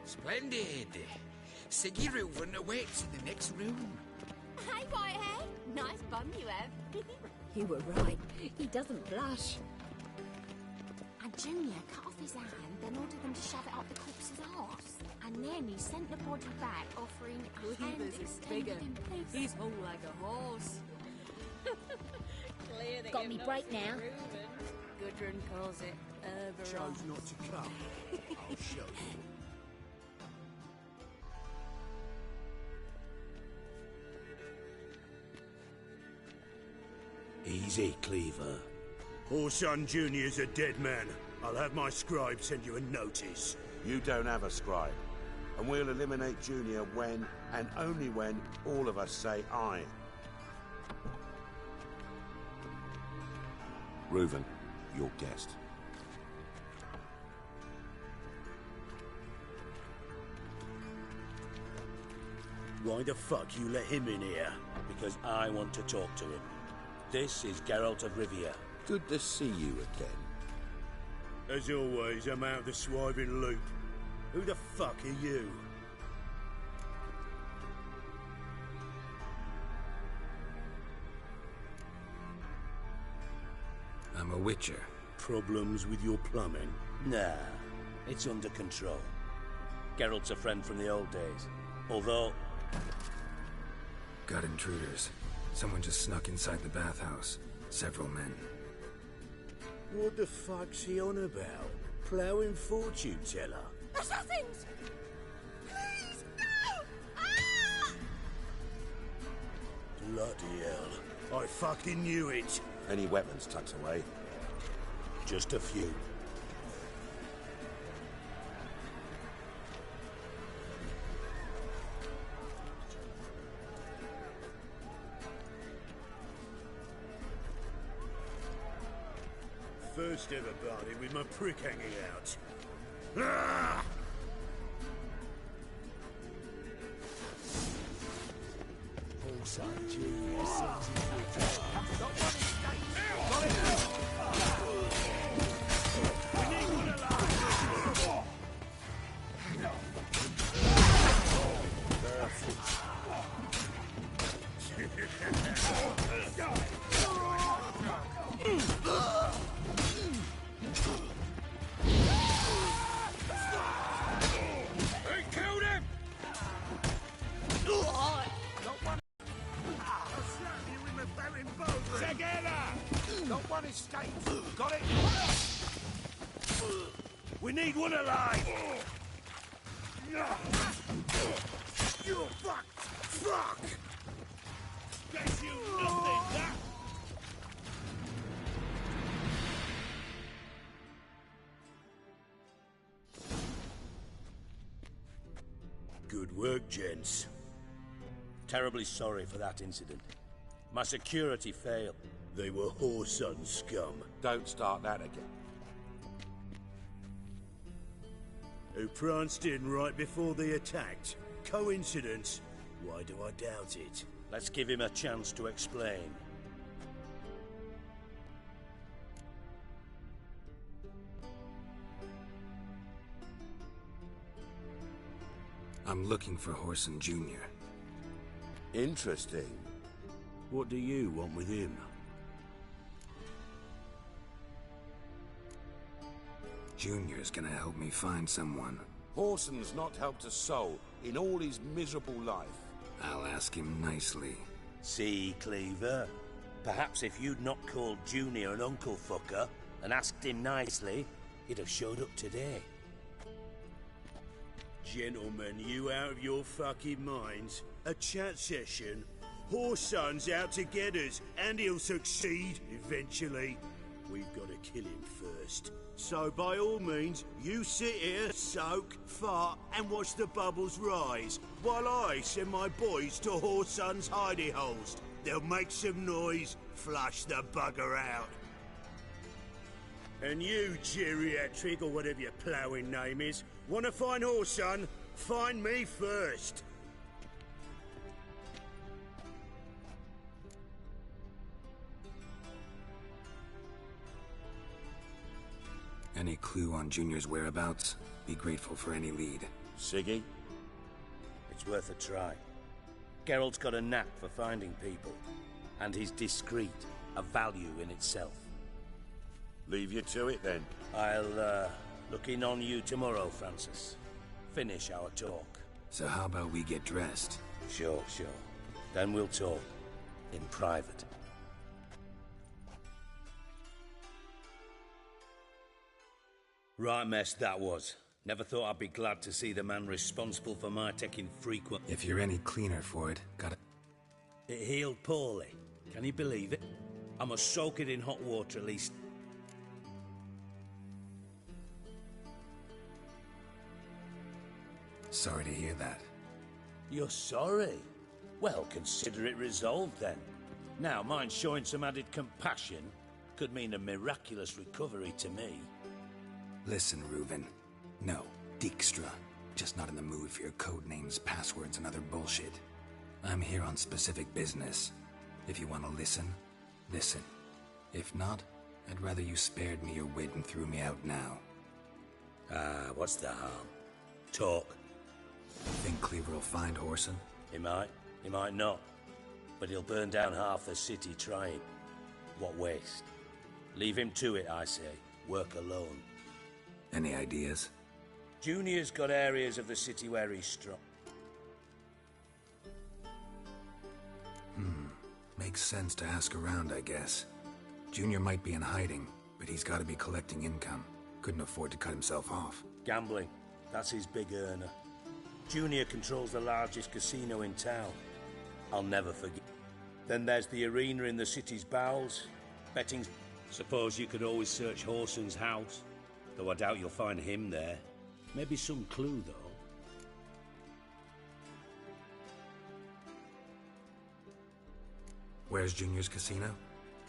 Splendid. Siggy Reuven awaits in the next room. Hey, Whitehead. Nice bum you have. You were right. He doesn't blush. And Junior cut off his hand, then ordered them to shove it up the corpse's arse. And then he sent the body back, offering a hand extended in peace. He's hung like a horse. Clear that Got you're me not break now. proven. Gudrun calls it Chose not to come. I'll show you. Easy, Cleaver. Orson Jr.'s a dead man. I'll have my scribe send you a notice. You don't have a scribe. And we'll eliminate Junior when, and only when, all of us say aye. Reuven, your guest. Why the fuck you let him in here? Because I want to talk to him. This is Geralt of Rivia. Good to see you again. As always, I'm out of the swiving loop. Who the fuck are you? I'm a witcher. Problems with your plumbing? Nah, it's under control. Geralt's a friend from the old days. Although... Got intruders. Someone just snuck inside the bathhouse. Several men. What the fuck's he on about? Ploughing fortune teller? Assassins! Please, no! Ah! Bloody hell. I fucking knew it. Any weapons tucked away? Just a few. First ever party with my prick hanging out. Ah! Also, Junior sends his Got it? We need one alive! You fuck! Fuck! Guess you nothing, that! Good work, gents. Terribly sorry for that incident. My security failed. They were whoreson scum. Don't start that again. Who pranced in right before they attacked. Coincidence? Why do I doubt it? Let's give him a chance to explain. I'm looking for Whoreson Jr. Interesting. What do you want with him? Junior's gonna help me find someone. Whoreson's not helped a soul in all his miserable life. I'll ask him nicely. See, Cleaver? Perhaps if you'd not called Junior an uncle fucker and asked him nicely, he'd have showed up today. Gentlemen, you out of your fucking minds? A chat session? Whoreson's out to get us, and he'll succeed eventually. We've got to kill him first. So by all means, you sit here, soak, fart, and watch the bubbles rise, while I send my boys to Whoreson's hidey holes. They'll make some noise, flush the bugger out. And you, geriatric, or whatever your ploughing name is, want to find Whoreson? Find me first. Any clue on Junior's whereabouts? Be grateful for any lead. Siggy? It's worth a try. Geralt's got a knack for finding people, and he's discreet, a value in itself. Leave you to it, then. I'll, look in on you tomorrow, Francis. Finish our talk. So how about we get dressed? Sure. Then we'll talk. In private. Right mess that was. Never thought I'd be glad to see the man responsible for my taking frequent... If you're any cleaner for it, gotta... It healed poorly. Can you believe it? I must soak it in hot water at least. Sorry to hear that. You're sorry? Well, consider it resolved then. Now, mind showing some added compassion could mean a miraculous recovery to me. Listen, Reuven. No, Dijkstra. Just not in the mood for your code names, passwords, and other bullshit. I'm here on specific business. If you want to listen, listen. If not, I'd rather you spared me your wit and threw me out now. What's the harm? Talk. Think Cleaver will find Whoreson? He might not. But he'll burn down half the city trying. What waste. Leave him to it, I say. Work alone. Any ideas? Junior's got areas of the city where he's strong. Makes sense to ask around, I guess. Junior might be in hiding, but he's got to be collecting income. Couldn't afford to cut himself off. Gambling. That's his big earner. Junior controls the largest casino in town. I'll never forget. Then there's the arena in the city's bowels. Betting. Suppose you could always search Whoreson's house. Though I doubt you'll find him there. Maybe some clue, though. Where's Junior's casino?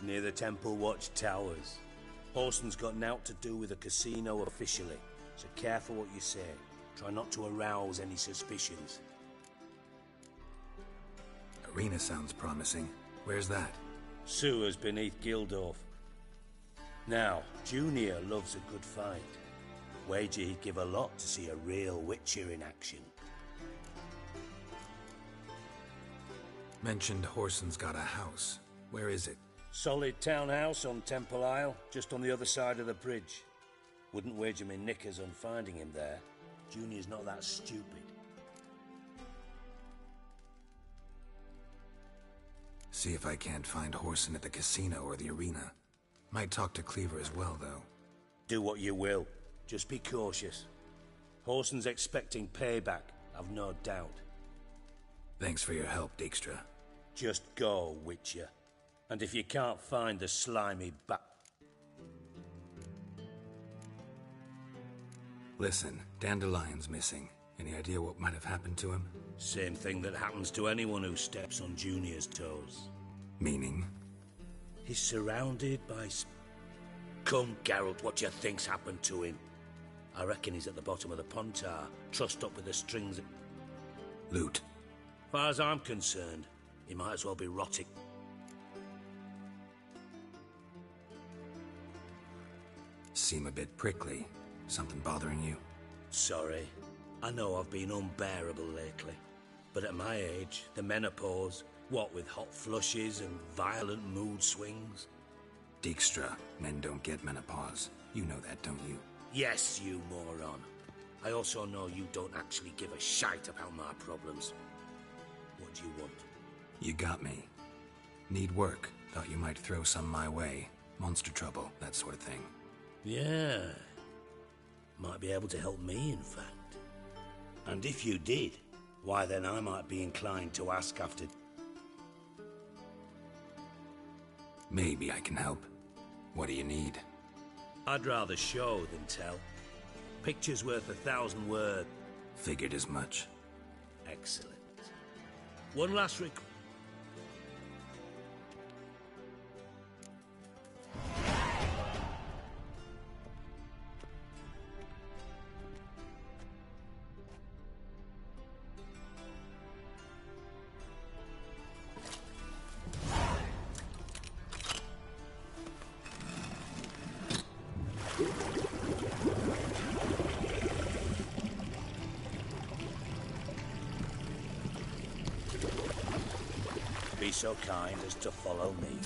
Near the Temple Watch Towers. Whoreson's got naught to do with the casino officially, so careful what you say. Try not to arouse any suspicions. Arena sounds promising. Where's that? Sewers beneath Gildorf. Now, Junior loves a good fight. Wager he'd give a lot to see a real Witcher in action. Mentioned Whoreson's got a house. Where is it? Solid townhouse on Temple Isle, just on the other side of the bridge. Wouldn't wager me knickers on finding him there. Junior's not that stupid. See if I can't find Whoreson at the casino or the arena. Might talk to Cleaver as well, though. Do what you will. Just be cautious. Whoreson's expecting payback, I've no doubt. Thanks for your help, Dijkstra. Just go, Witcher. And if you can't find the slimy Listen, Dandelion's missing. Any idea what might have happened to him? Same thing that happens to anyone who steps on Junior's toes. Meaning? He's surrounded by... Come, Geralt, what do you think's happened to him? I reckon he's at the bottom of the Pontar, trussed up with the strings... Loot. Far as I'm concerned, he might as well be rotting. Seem a bit prickly. Something bothering you? Sorry. I know I've been unbearable lately. But at my age, the menopause, what with hot flushes and violent mood swings... Dijkstra, men don't get menopause. You know that, don't you? Yes, you moron. I also know you don't actually give a shite about my problems. What do you want? You got me. Need work. Thought you might throw some my way. Monster trouble, that sort of thing. Yeah. Might be able to help me, in fact. And if you did, why then I might be inclined to ask after... Maybe I can help. What do you need? I'd rather show than tell. Picture's worth 1,000 words. Figured as much. Excellent. One last request. Be so kind as to follow me.